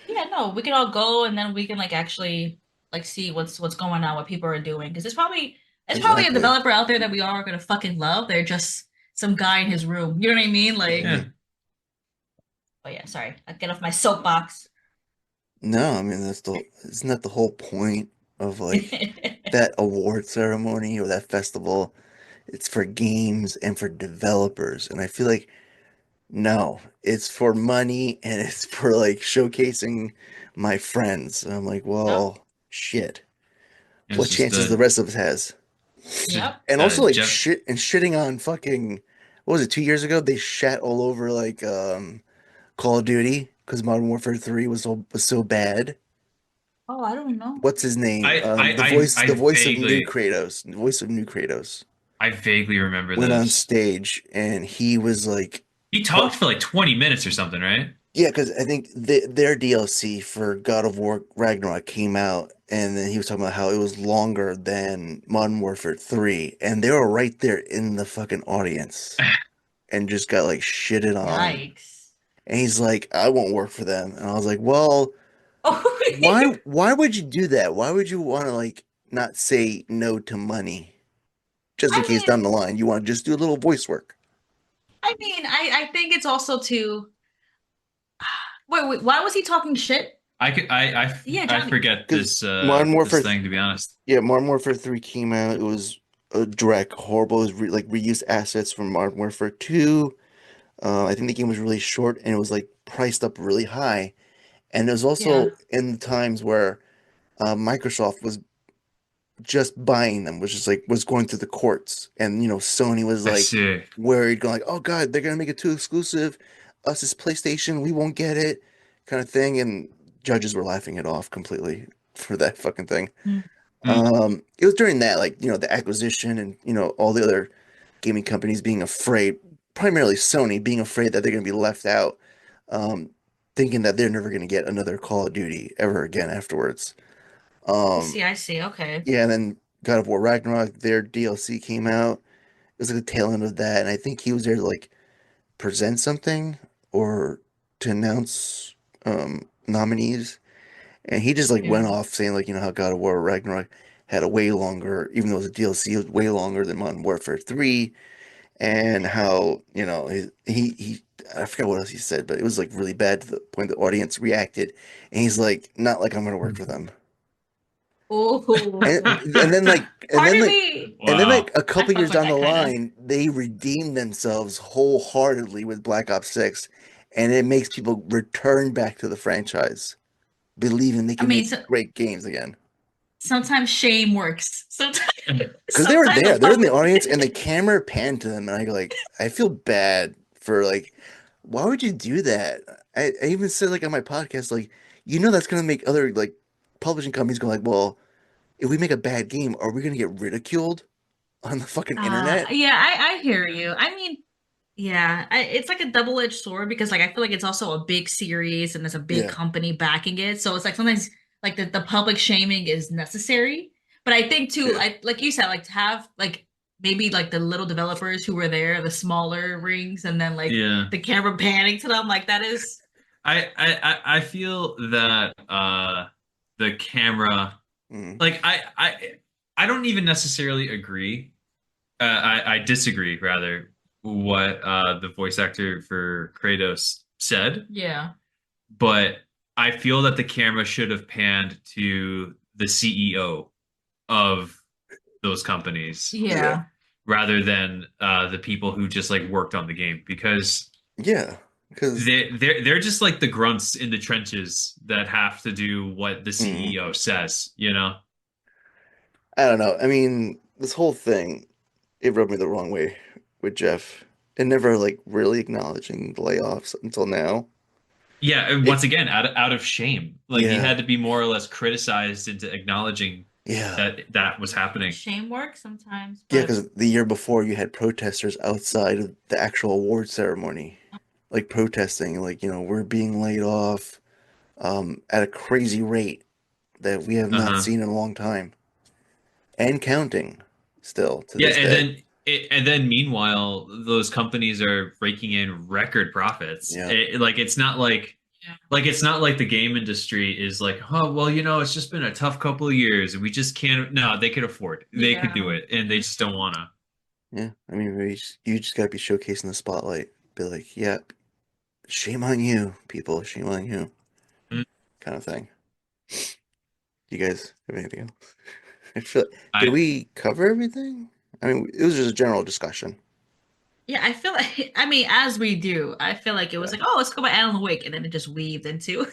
yeah, no, we can all go and then we can like actually like see what's going on, what people are doing. Because it's probably a Exactly. developer out there that we all are gonna fucking love. They're just some guy in his room. You know what I mean? Like, Yeah. Maybe. oh yeah, sorry. I get off my soapbox. No, I mean isn't that the whole point of like that award ceremony or that festival? It's for games and for developers, and I feel like no, it's for money and it's for like showcasing my friends. And I'm like, Yep. well, shit. It's What just chances the rest of us has? Yep. And also like Jeff. shitting on fucking what was it 2 years ago? They shat all over like Call of Duty because Modern Warfare 3 was so bad. Oh, I don't know. What's his name? I I The I, voice I the voice of new vaguely Kratos. The voice of new Kratos I vaguely remember went on this. stage and he was like He part talked for like 20 minutes or something, right? yeah, because I think their DLC for God of War Ragnarok came out, and then he was talking about how it was longer than Modern Warfare 3, and they were right there in the fucking audience and just got like shitted on. Yikes. And he's like, I won't work for them. And I was like, well, Oh, why would you do that? Why would you want to like not say no to money just in I case mean, down the line you want to just do a little voice work? I think it's also to wait, why was he talking shit? I could Yeah, I Johnny. forget Because Modern this Warfare thing to be honest. Yeah, Modern Warfare 3 came out. It was a direct horrible. It was like reused assets from Modern Warfare 2. I think the game was really short and it was like priced up really high. And it was Yeah. also in the times where Microsoft was just buying them, which is like was going through the courts. And Sony was I like see. worried, going like, "Oh God, they're gonna make it too exclusive. Us as PlayStation, we won't get it," kind of thing. And judges were laughing it off completely. for that fucking thing. Mm. It was during that, like, the acquisition and, all the other gaming companies being afraid, primarily Sony being afraid that they're going to be left out, um, thinking that they're never going to get another Call of Duty ever again afterwards. Um, I see. Okay. yeah, and then God of War Ragnarok, their DLC came out. It was like the tail end of that, and I think he was there to like present something or to announce nominees. And he just like went Yeah. off saying like, how God of War Ragnarok had a way longer, even though it was a DLC, it was way longer than Modern Warfare 3, and how, he I forgot what else he said, but it was like really bad to the point the audience reacted. And he's like, not like I'm gonna work for them. And Oh, and then like and part then of like me. and then like Wow. a I couple fuck years with down the that kind of. line, they redeemed themselves wholeheartedly with Black Ops 6, and it makes people return back to the franchise, believing they I can mean, make so, great games again. sometimes shame works. Sometimes, Because they were sometimes the there, they were in the public. audience, and the camera panned to them, and I feel bad for like, why would you do that? I even said like on my podcast, like, that's gonna make other like publishing companies go like, well, if we make a bad game, are we gonna get ridiculed on the fucking internet? Yeah, I hear you. I mean, yeah, it's like a double-edged sword because like I feel like it's also a big series and there's a big Yeah, company backing it. So it's like sometimes like the public shaming is necessary. But I think too, yeah, I like you said, like to have like maybe like the little developers who were there, the smaller rings, and then like Yeah. the camera panning to them, like that is I feel that the camera, mm, like I don't even necessarily agree. I disagree rather what the voice actor for Kratos said, yeah. but I feel that the camera should have panned to the CEO of those companies yeah, Yeah. rather than the people who just like worked on the game because yeah. Because they're just like the grunts in the trenches that have to do what the mm, CEO says, you know? I don't know. I mean, this whole thing, it rubbed me the wrong way with Jeff, and never like really acknowledging the layoffs until now. Yeah, and once It, again, out of shame. Like he yeah, had to be more or less criticized into acknowledging yeah. that that was happening. Shame works sometimes, Yeah, but because the year before you had protesters outside of the actual award ceremony, like protesting, like, we're being laid off at a crazy rate that we have not Uh-huh. seen in a long time and counting still to Yeah, this day. and then meanwhile, those companies are raking in record profits. Yeah. Like it's not like yeah. it's not like the game industry is like, oh well, it's just been a tough couple of years and we just can't. No, they could afford, they could do Yeah. it, and they just don't wanna. Yeah. I mean, you just gotta be showcasing the spotlight. Be like, yeah, shame on you, people. Shame on you, Mm. kind of thing. You guys have anything else? I feel, did I we cover everything? I mean, it was just a general discussion. Yeah, I feel like I mean, as we do, I feel like it was Yeah. like, oh, let's go by Alan Wake, and then it just weaved into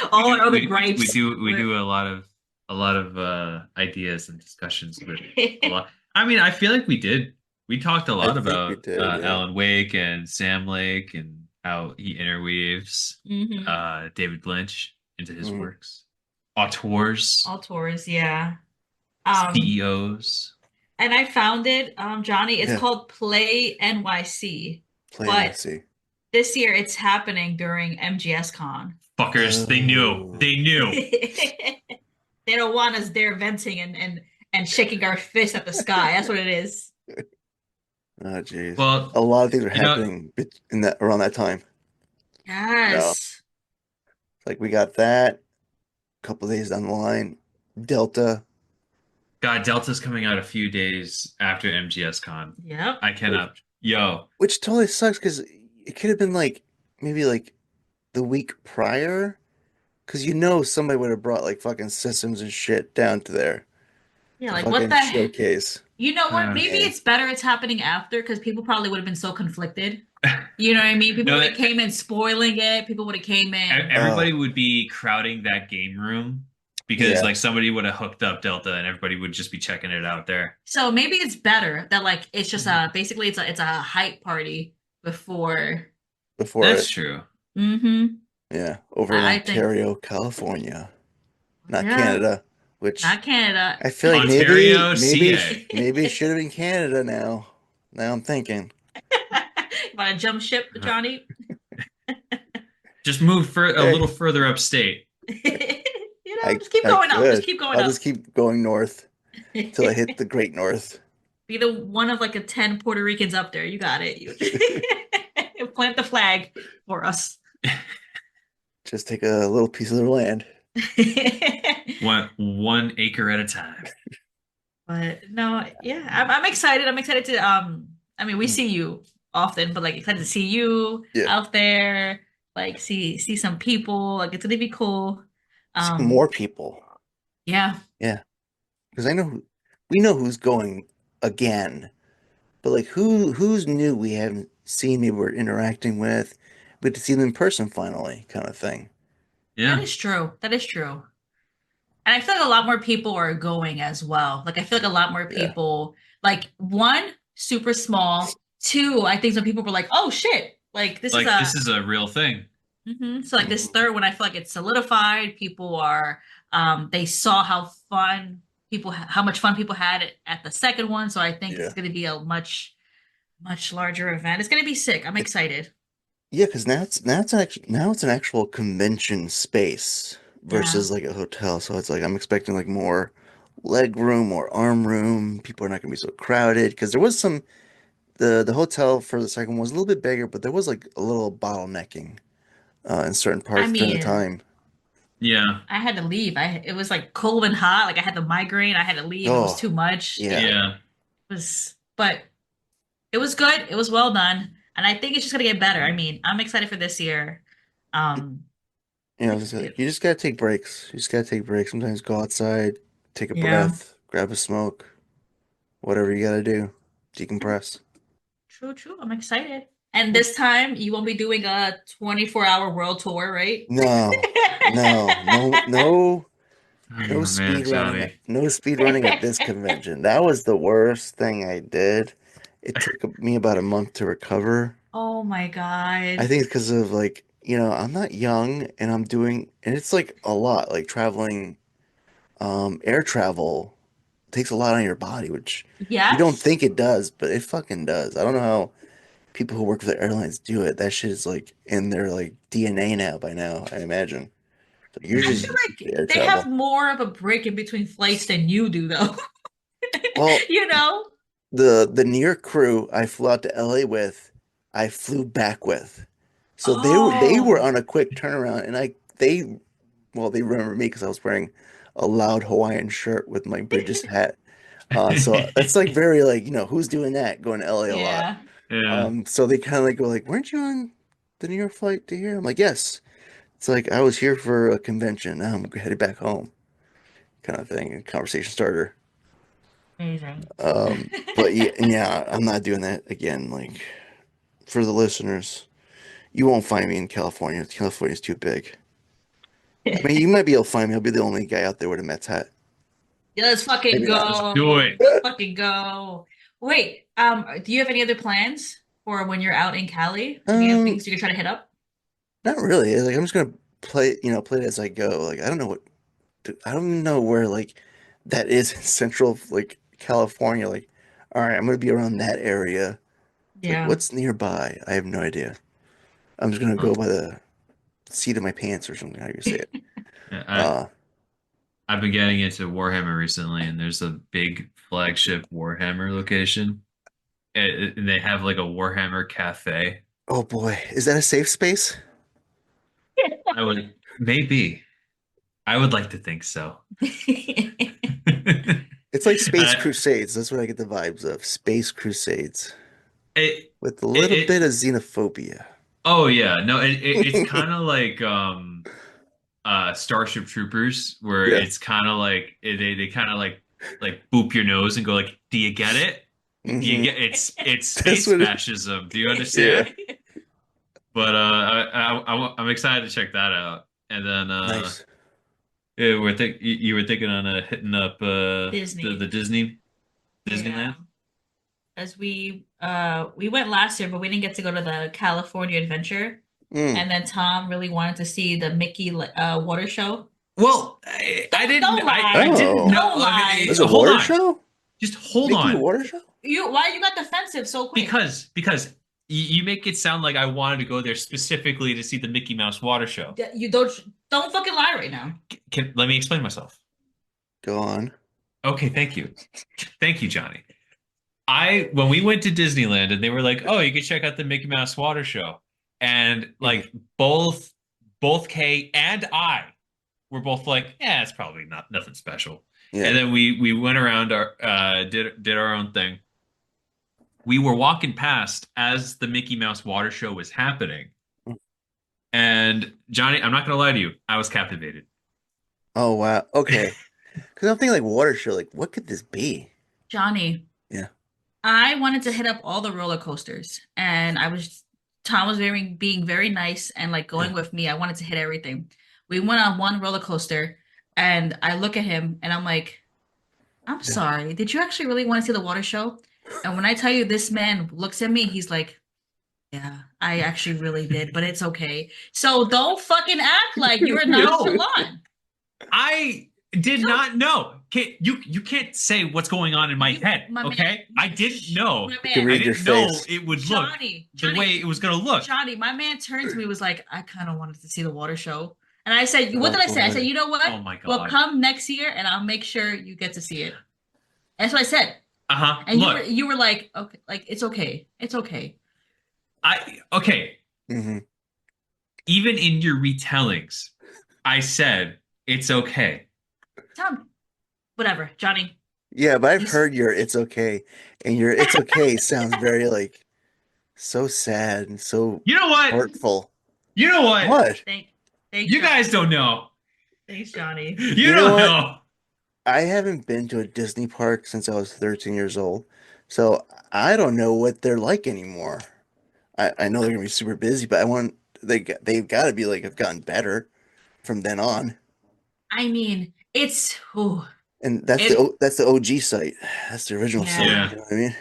we all do our other we gripes. do we But do a lot of ideas and discussions with a lot. I mean, I feel like we talked a I lot think we about did, yeah. Alan Wake and Sam Lake and how he interweaves hmm David Lynch into his Mm, works, auteurs, all tours, yeah. Um, CEOs. and I found it, Johnny. It's yeah. called Play NYC, Play but NYC. this year it's happening during MGS Con. Fuckers, they knew. Oh, They knew. They don't want us there venting and shaking our fist at the sky. That's what it is. oh, jeez. Well, A lot of things are you know, happening in that around that time. No, Yes. like we got that a couple days down the line. Delta, God, Delta's coming out a few days after MGS Con. Yep. I which, cannot. Yo, which totally sucks because it could have been like maybe like the week prior, because somebody would have brought like fucking systems and shit down to there Yeah, to like what fucking the showcase you know what? uh, Maybe game. it's better it's happening after because people probably would have been so conflicted. You know what I mean? People no, would have came in spoiling it. People would have came in. Oh, everybody would be crowding that game room because yeah. like somebody would have hooked up Delta and everybody would just be checking it out there. So maybe it's better that like it's just a basically it's a hype party before. Before That's it. true. Mm-hmm. Yeah. Over in I think Ontario, California. not Yeah, Canada, which not Canada. I feel like Ontario, CA. maybe it should have been Canada now. Now I'm thinking. Want to jump ship, Johnny? Just move a Hey, little further upstate. Just keep I going up. Just could. keep going I'll just up. keep going north till I hit the Great North. Be the one of like a 10 Puerto Ricans up there. You got it. You plant the flag for us. Just take a little piece of their land. One acre at a time. But no, yeah, I'm excited. I'm excited to I mean we see you often, but like excited to see you Yeah, out there, like see some people. Like it's gonna be cool. see Um more people. yeah. Yeah, because we know who's going again, but like who's new we haven't seen, maybe we're interacting with, we get to see them in person finally, kind of thing. That Yeah. is true. That is true. And I feel like a lot more people are going as well. Like I feel like a lot more Yeah, people, like one, super small. Two, I think some people were like, oh shit, like this is Like a this is a real thing. So like this hmm third one, I feel like it's solidified. People are they saw how fun how much fun people had at the second one. So I think it's yeah, gonna be a much larger event. It's gonna be sick. I'm it, excited. yeah. Because now it's an actual convention space Yeah. versus like a hotel. So it's like I'm expecting like more leg room or arm room. People are not gonna be so crowded because there was some the hotel for the second one was a little bit bigger, but there was like a little bottlenecking in certain I parts during the mean, time. Yeah. I had to leave. It was like cold and hot. Like I had the migraine. I had to leave. It was Oh, too much. yeah. Yeah. But it was good. It was well done. And I think it's just gonna get better. I mean, I'm excited for this year. Um, You know, it's, it, you just gotta take breaks. You just gotta take breaks. Sometimes go outside, take a yeah. breath, grab a smoke, whatever you gotta do, decompress. True, true. I'm excited. And this time you won't be doing a 24-hour world tour, right? No, no, Oh man, Johnny. no speed running at this convention. That was the worst thing I did. It took me about a month to recover. Oh my I God. think it's because of like, I'm not young and and it's like a lot, like traveling, air travel takes a lot on your body, which you don't Yes. think it does, but it fucking does. I don't know how people who work for the airlines do it. That shit is like in their like DNA now by now, I imagine. Like, you're I just feel used to like air they have travel. more of a break in between flights than you do, though. Well, You know? the near crew I flew out to LA with, I flew back with. So they were Oh, on a quick turnaround and they remember me because I was wearing a loud Hawaiian shirt with my Bridges hat. So that's like very like, who's doing that going to LA a lot. yeah. Yeah. So they kind of like go like, weren't you on the New York flight to here? I'm like, yes. It's like I was here for a convention. Now I'm headed back home, kind of thing. A conversation starter. Amazing. But yeah, yeah, I'm not doing that again. Like for the listeners, you won't find me in California. California's too big. I mean, you might be able to find me. I'll be the only guy out there with a Mets hat. Yeah, let's fucking Maybe not. Let's do go. it. Let's fucking go. Wait, do you have any other plans for when you're out in Cali? Any other Um, things you can try to hit up? Not really. Like I'm just gonna play it as I go. Like I don't know where like that is in central like California. Like, all right, I'm gonna be around that area. It's like Yeah. what's nearby? I have no idea. I'm just gonna go by the seat of my pants or something. How you say it? Yeah, Uh, I've been getting into Warhammer recently, and there's a big flagship Warhammer location. And they have like a Warhammer cafe. oh boy, is that a safe space? I would maybe. I would like to think so. It's like Space Uh, Crusades. That's what I get the vibes of. Space Crusades it, with a it little bit it of xenophobia. oh yeah, no, it's kind of like Starship Troopers where Yeah. it's kind of like they kind of like boop your nose and go like, "Do you get it? Do you hmm get it's That's space what it, fascism. Do you yeah. understand?" But I'm excited to check that out. And then Nice. yeah, you were thinking on hitting up the Disney. Yeah. Disneyland. As we went last year, but we didn't get to go to the California Adventure. Mm. And then Tom really wanted to see the Mickey water show. Well, I didn't. Don't I lie. didn't Oh. know. Don't lie. There's a Hold water on. show? Just hold Mickey on. water show? Why you got defensive so quick? Because you make it sound like I wanted to go there specifically to see the Mickey Mouse water show. You don't fucking lie right now. Let me explain myself. Go on. Okay, thank you. Thank you, Johnny. When we went to Disneyland and they were like, "Oh, you can check out the Mickey Mouse water show." And like both Kay and I were both like, "Yeah, it's probably not nothing special." Yeah. And then we went around our did our own thing. We were walking past as the Mickey Mouse water show was happening. And Johnny, I'm not gonna lie to you, I was captivated. Oh wow. Okay. Because I'm thinking like water show, like what could this be? Johnny, Yeah. I wanted to hit up all the roller coasters, and Tom was being very nice and like going Yeah. with me. I wanted to hit everything. We went on one roller coaster, and I look at him and I'm like, I'm Yeah. sorry, did you actually really want to see the water show? And when I tell you this man looks at me, he's like, yeah, I actually really did, but it's okay. So don't fucking act like you were No. nonchalant. I did No. not know. You can't say what's going on in my head, My man- okay? I didn't know. My You can man, read I your didn't know face. it would look Johnny, the way it was gonna look. Johnny, my man turned to me was like, I kind of wanted to see the water show. And I said, what Oh, did I say? I boy. said, you know what? Oh my Well, God. come next year and I'll make sure you get to see it. That's what I said. Uh-huh. And Look, you were like, okay, like it's okay. It's okay. okay. Hmm. Even in your retellings, I said it's okay. Tom, whatever, Johnny. Yeah, but I've He's- heard your "it's okay," and your "it's okay" sounds very like so sad and so You know what? hurtful. You know what? What? Thanks, You guys don't know. Thanks, Johnny. You You know don't what? know. I haven't been to a Disney park since I was 13 years old, so I don't know what they're like anymore. I know they're gonna be super busy, but they've got to be like have gotten better from then on. I mean, it's ooh, And that's It- that's the OG site. That's the original site. Yeah. You know what I mean?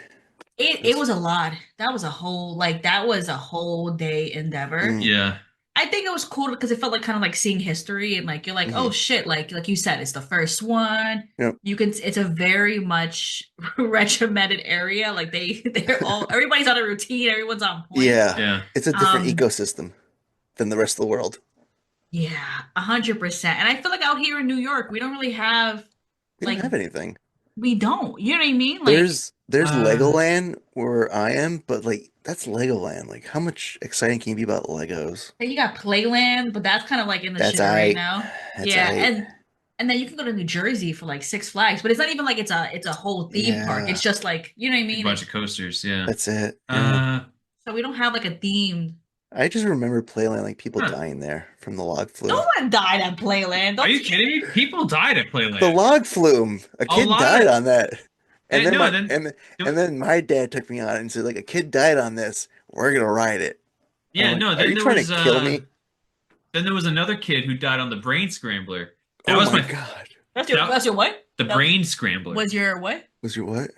it was a lot. That was a whole day endeavor. Mm. Yeah. I think it was cool because it felt like kind of like seeing history and like you're like, oh shit, like you said, it's the first one. Yep. It's a very much regimented area. Like everybody's on a routine, everyone's on point. Yeah. Yeah. It's a different Um, ecosystem than the rest of the world. Yeah, 100%. And I feel like out here in New York, we don't really have We don't like have anything. we don't. You know what I mean? Like There's Uh, Legoland where I am, but like that's Legoland. Like how much exciting can you be about Legos? then you got Playland, but that's kind of like in the That's shitter right aight. now. That's Yeah, aight. and then you can go to New Jersey for like Six Flags, but it's not even like it's a whole theme park. Yeah. It's just like, you know what I A mean? bunch of coasters, yeah. That's it. Yeah. So we don't have like a themed. I just remember Playland, like people Huh. dying there from the log flume. No one died at Playland. Are Don't you kidding me? People died at Playland. The log flume. A kid lot died of- on that. And Yeah, then no, my then- and then my dad took me on it and said, like, a kid died on this. We're gonna ride it. Yeah, I'm like, no, are then you there trying was to kill me? Then there was another kid who died on the brain scrambler. That Oh was my my god. that's your what? the That brain scrambler. was your what? Was your what?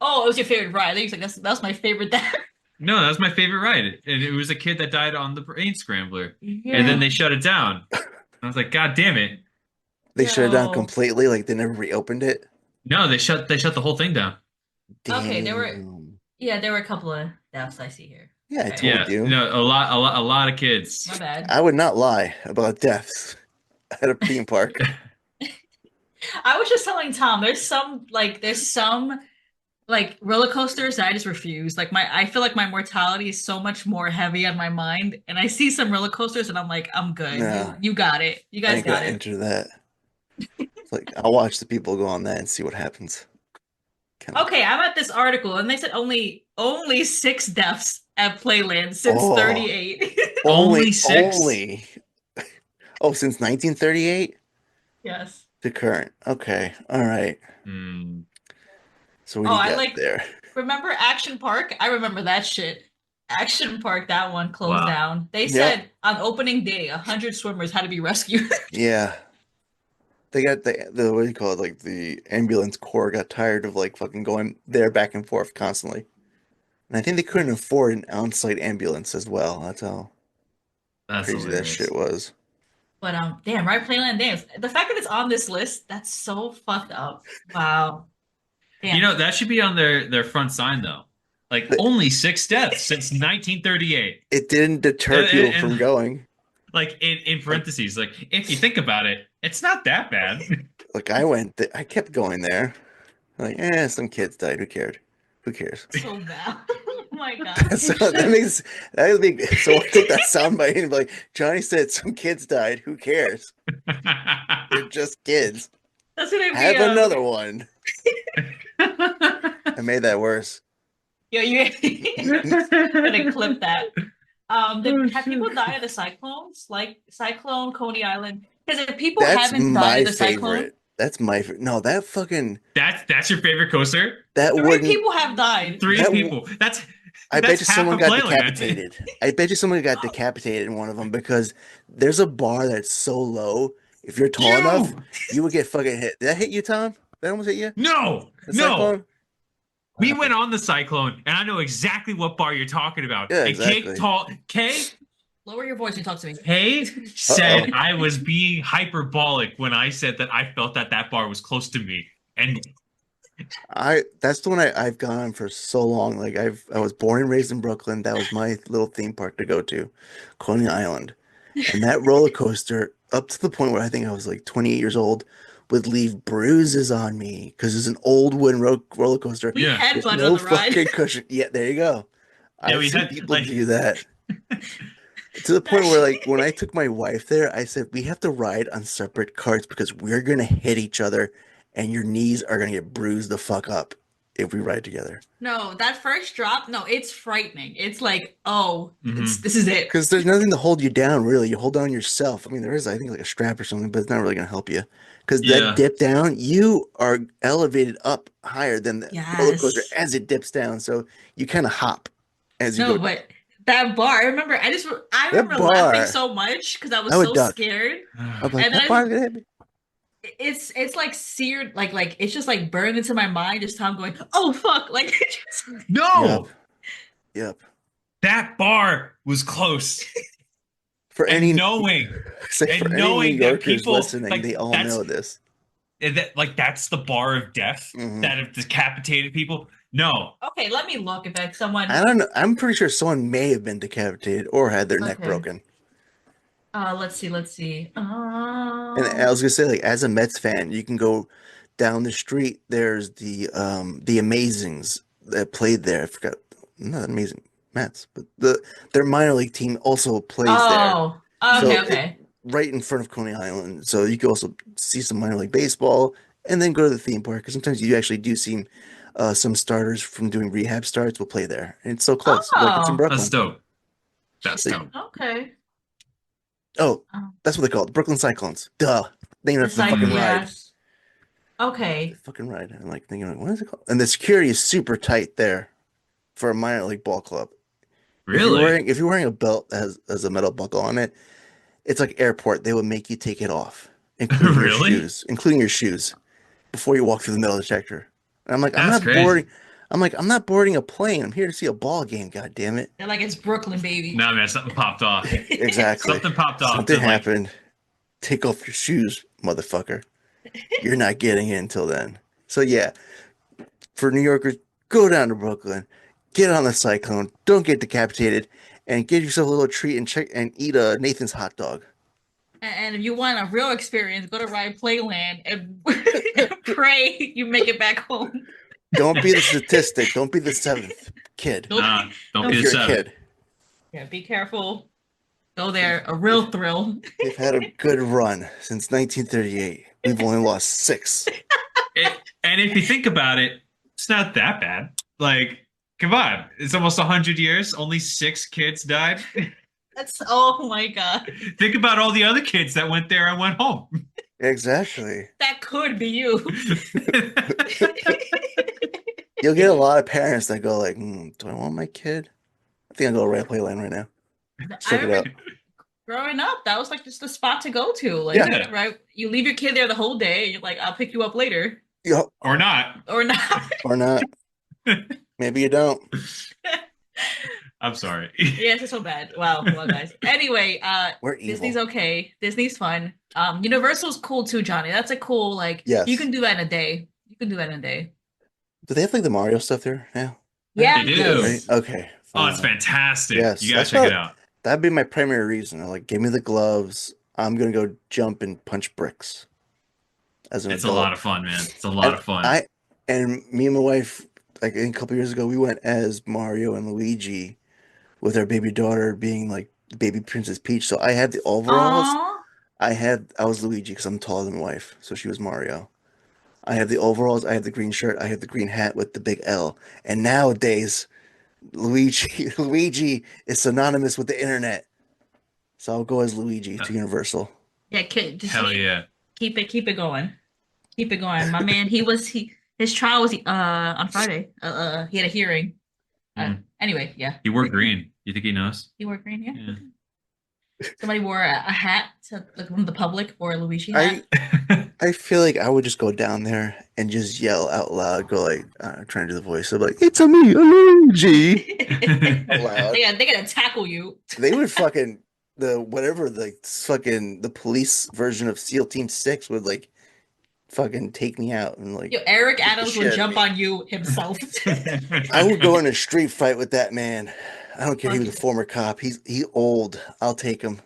Oh, it was your favorite ride. I think it's like that's my favorite. No, that was my favorite ride. And it was a kid that died on the brain scrambler. Yeah. And then they shut it down. I was like, God damn it. They shut it down No. completely, like they never reopened it. No, they shut the whole thing down. Okay, there were- Damn. Yeah, there were a couple of deaths I see here. Yeah, I told Yeah. you. No, a lot of kids. My bad. I would not lie about deaths at a theme park. I was just telling Tom, there's some like roller coasters that I just refuse. Like I feel like my mortality is so much more heavy on my mind, and I see some roller coasters and I'm like, I'm good. Nah. You got it. You I guys ain't got gonna it. enter that. It's like I'll watch the people go on that and see what happens. Kinda- Okay, I'm at this article and they said only 6 deaths at Playland since Oh. 38. Only 6? Only. Oh, since 1938 Yes. to current. Okay. All right. Hmm. So we Oh, I got like- there. Remember Action Park? I remember that shit. Action Park, that one closed Wow. down. They Yep. said on opening day, 100 swimmers had to be rescued. Yeah. They got the what do you call it? Like the ambulance corps got tired of like fucking going there back and forth constantly. And I think they couldn't afford an on-site ambulance as well. That's how That's crazy that hilarious. shit was. But damn, right, Playland Dance. The fact that it's on this list, that's so fucked up. Wow. You Damn. know, that should be on their front sign though. Like But only 6 deaths since 1938. it didn't deter people And from going. like in Like, parentheses, like if you think about it, it's not that bad. like I kept going there. Like, some kids died. Who cared? Who cares? So bad. Oh my God. So that makes that would be so. I take that soundbite and be like, Johnny said some kids died. Who cares? They're just kids. That's gonna be Have another one. I made that worse. Yo, you're gonna clip that. Have shit. people died of the cyclones? Like Cyclone, Coney Island? Because if people That's haven't died my of the cyclone, favorite. That's my no. That fucking That's your favorite coaster? that 3 wouldn't. people have died. Three That people. That's I bet you half someone of got Playland. decapitated. I bet you someone got decapitated in one of them because there's a bar that's so low. If you're tall enough, you would get fucking hit. Did that hit you, Tom? That almost hit you? No, The no. cyclone? We went on the cyclone, and I know exactly what bar you're talking about. Yeah, And exactly. Lower your voice and talk to me. Kay said Uh-oh. I was being hyperbolic when I said that I felt that that bar was close to me. And That's the one I've gone on for so long. Like I was born and raised in Brooklyn. That was my little theme park to go to, Coney Island. And that roller coaster, up to the point where I think I was like 28 years old, would leave bruises on me because it's an old wooden roller coaster We Yeah. with headbutt no on the ride. fucking cushion. Yeah, there you go. Yeah, I've we seen had, people like- do that. To the point where, like, when I took my wife there, I said, we have to ride on separate carts because we're going to hit each other and your knees are going to get bruised the fuck up if we ride together. No, that first drop, no, it's frightening. It's like, oh, Mhm. this is it. Because there's nothing to hold you down, really. You hold down yourself. I mean, there is, I think, like a strap or something, but it's not really going to help you. Because Yeah. that dip down, you are elevated up higher than the roller coaster Yes. as it dips down. So you kind of hop as you No, go. but that bar, I remember, I remember bar, laughing so much because I was I would so duck. scared. I'm like, And that then bar's going to hit me. it's like seared, like it's just like burned into my mind. Just Tom going, oh fuck, like it just no, Yep. that bar was close. For And any knowing say and for knowing any New that Yorkers people, listening, like, they all that's- know this. that's the bar of death Mhm. that have decapitated people. No, okay. Let me look if that's someone. I don't know. I'm pretty sure someone may have been decapitated or had their neck Okay. broken. Let's see. And I was gonna say, like, as a Mets fan, you can go down the street. There's the Amazings that played there. I forgot, not Amazing Mets, but their minor league team also plays there. Oh, So okay. right in front of Coney Island. So you can also see some minor league baseball and then go to the theme park. Because sometimes you actually do see some starters from doing rehab starts will play there. And it's so close. Like it's in Oh. Brooklyn. that's dope. That's dope. Okay. Oh, Oh. that's what they call it. Brooklyn Cyclones. Duh. Named after the Like, fucking ride. yes. Okay. The fucking ride. I'm like thinking, like, what is it called? And the security is super tight there for a minor league ball club. Really? If you're wearing a belt that has a metal buckle on it, it's like airport. They would make you take it off, including Really? your shoes, before you walk through the metal detector. And I'm like, That's crazy. I'm not boarding a plane. I'm here to see a ball game. God damn it! They're like, it's Brooklyn, baby. No, man, something popped off. Exactly. Something popped off. Something that, like, happened. Take off your shoes, motherfucker. You're not getting in until then. So yeah, for New Yorkers, go down to Brooklyn, get on the Cyclone, don't get decapitated, and get yourself a little treat and eat a Nathan's hot dog. And if you want a real experience, go to Ride Playland and pray you make it back home. Don't be the statistic. Don't be the seventh kid. Nope. Don't be If the you're a seven. kid, Yeah, be careful. Go there. A real thrill. they've had a good run since 1938. We've only lost 6. And if you think about it, it's not that bad. Like, come on, it's almost 100 years. Only 6 kids died. That's oh my god. Think about all the other kids that went there and went home. Exactly. That could be you. You'll get a lot of parents that go like, do I want my kid? I think I'll go to Red Playland right now. I Check it out. remember growing up, that was like just the spot to go to. Like, Yeah. right? You leave your kid there the whole day. And you're like, I'll pick you up later, Yup. Or not. or not. Or not. Maybe you don't. I'm sorry. Yes, it's so bad. Wow, well, guys. Anyway, We're evil. Disney's okay. Disney's fun. Universal's cool too, Johnny. That's a cool like. Yes. You can do that in a day. You can do that in a day. Do they have like the Mario stuff there now? Yeah. They do. Right? Okay. Oh, it's fantastic. Yes, You gotta that's check what- it out. That'd be my primary reason. I'm like, give me the gloves. I'm gonna go jump and punch bricks. As an It's a adult. lot of fun, man. It's a lot of fun. And me and my wife, like a couple years ago, we went as Mario and Luigi, with our baby daughter being like baby Princess Peach. So I had the overalls. Aww. I was Luigi because I'm taller than my wife, so she was Mario. I have the overalls. I have the green shirt. I have the green hat with the big L. And nowadays, Luigi is synonymous with the internet. So I'll go as Luigi to Universal. Yeah, kid. Just Hell yeah. keep it going. Keep it going. My man, his trial was on Friday. He had a hearing. Anyway, yeah. He wore green. You think he knows? He wore green, yeah. Yeah. Somebody wore a hat to like from the public or a Luigi hat. I feel like I would just go down there and just yell out loud, go like, trying to do the voice. I'm like, it's a me, Luigi. Out loud. They're gonna tackle you. They would fucking the police version of SEAL Team 6 would like fucking take me out and like Yo, Eric beat the Adams shit would out of jump me. on you himself. I would go in a street fight with that man. I don't care. He was a former cop. He's old. I'll take him.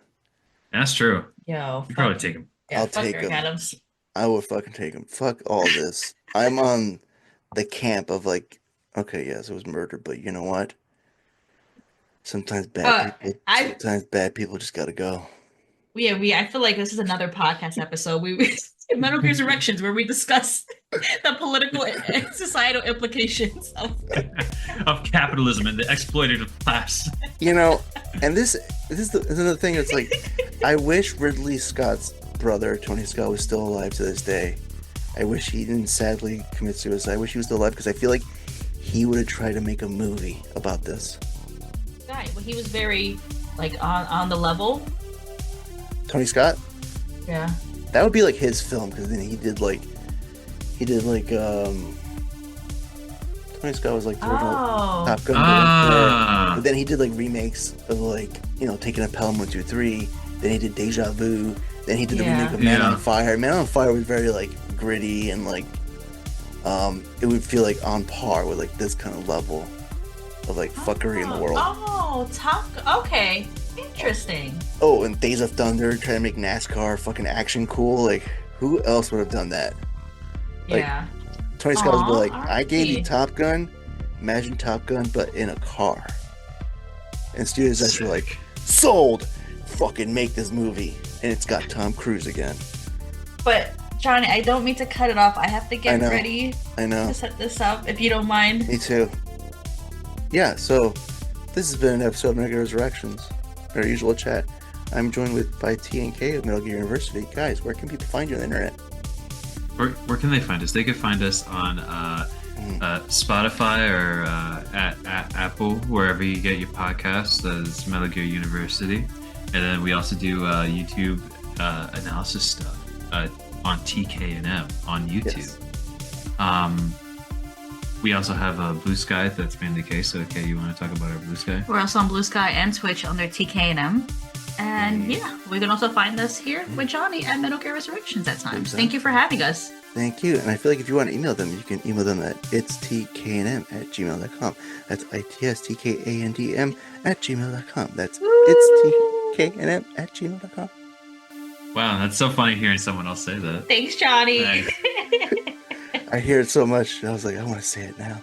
That's true. Yo, You probably take him. yeah, I'll fuck take Eric him. Adams. I would fucking take him. Fuck all this. I'm on the camp of like, okay, yes, it was murder, but you know what? Sometimes bad people just gotta go. Yeah, I feel like this is another podcast episode. We Metal Gear Resurrections where we discuss the political and societal implications Of capitalism and the exploitative class. You know, and this is another thing. It's like, I wish Ridley Scott's brother Tony Scott was still alive to this day. I wish he didn't sadly commit suicide. I wish he was still alive because I feel like he would have tried to make a movie about this. guy. Well, he was very like on the level. Tony Scott? Yeah. That would be like his film because then he did like Tony Scott was like the original Oh. Top Gun Ah. but then he did like remakes of like, you know, Taking a Pelham 1, 2, 3. Then he did Deja Vu. Then he did the remake of Man Yeah. on Fire. Man on Fire was very like gritty and like it would feel like on par with like this kind of level of like fuckery in the world. Oh, okay. Interesting. Oh, and Days of Thunder, trying to make NASCAR fucking action cool. Like, who else would have done that? Like, Yeah. Tony Scott would be Aw, like, I gave you alright. Top Gun, imagine Top Gun, but in a car. And studios actually were like, sold! Fucking make this movie. And it's got Tom Cruise again. But Johnny, I don't mean to cut it off. I have to I get know. ready I know. to set this up, if you don't mind. Me too. Yeah, so this has been an episode of Metal Gear Resurrections, our usual chat. I'm joined by T and K of Metal Gear University. Guys, where can people find you on the internet? Where can they find us? They could find us on Spotify or at Apple, wherever you get your podcasts. That's Metal Gear University. And then we also do YouTube analysis stuff on TK&M on YouTube. Yes. We also have a Blue Sky. That's been the case. So, okay, you want to talk about our Blue Sky? We're also on Blue Sky and Twitch under TK&M. And yeah, we can also find us here with Johnny at Metal Gear Resurrections at times. Exactly. Thank you for having us. Thank you. And I feel like if you want to email them, you can email them at itstkandm@gmail.com. That's itstkandm@gmail.com. That's itstkandm@gmail.com. Wow, that's so funny hearing someone else say that. Thanks, Johnny. Nice. I hear it so much. I was like, I want to say it now.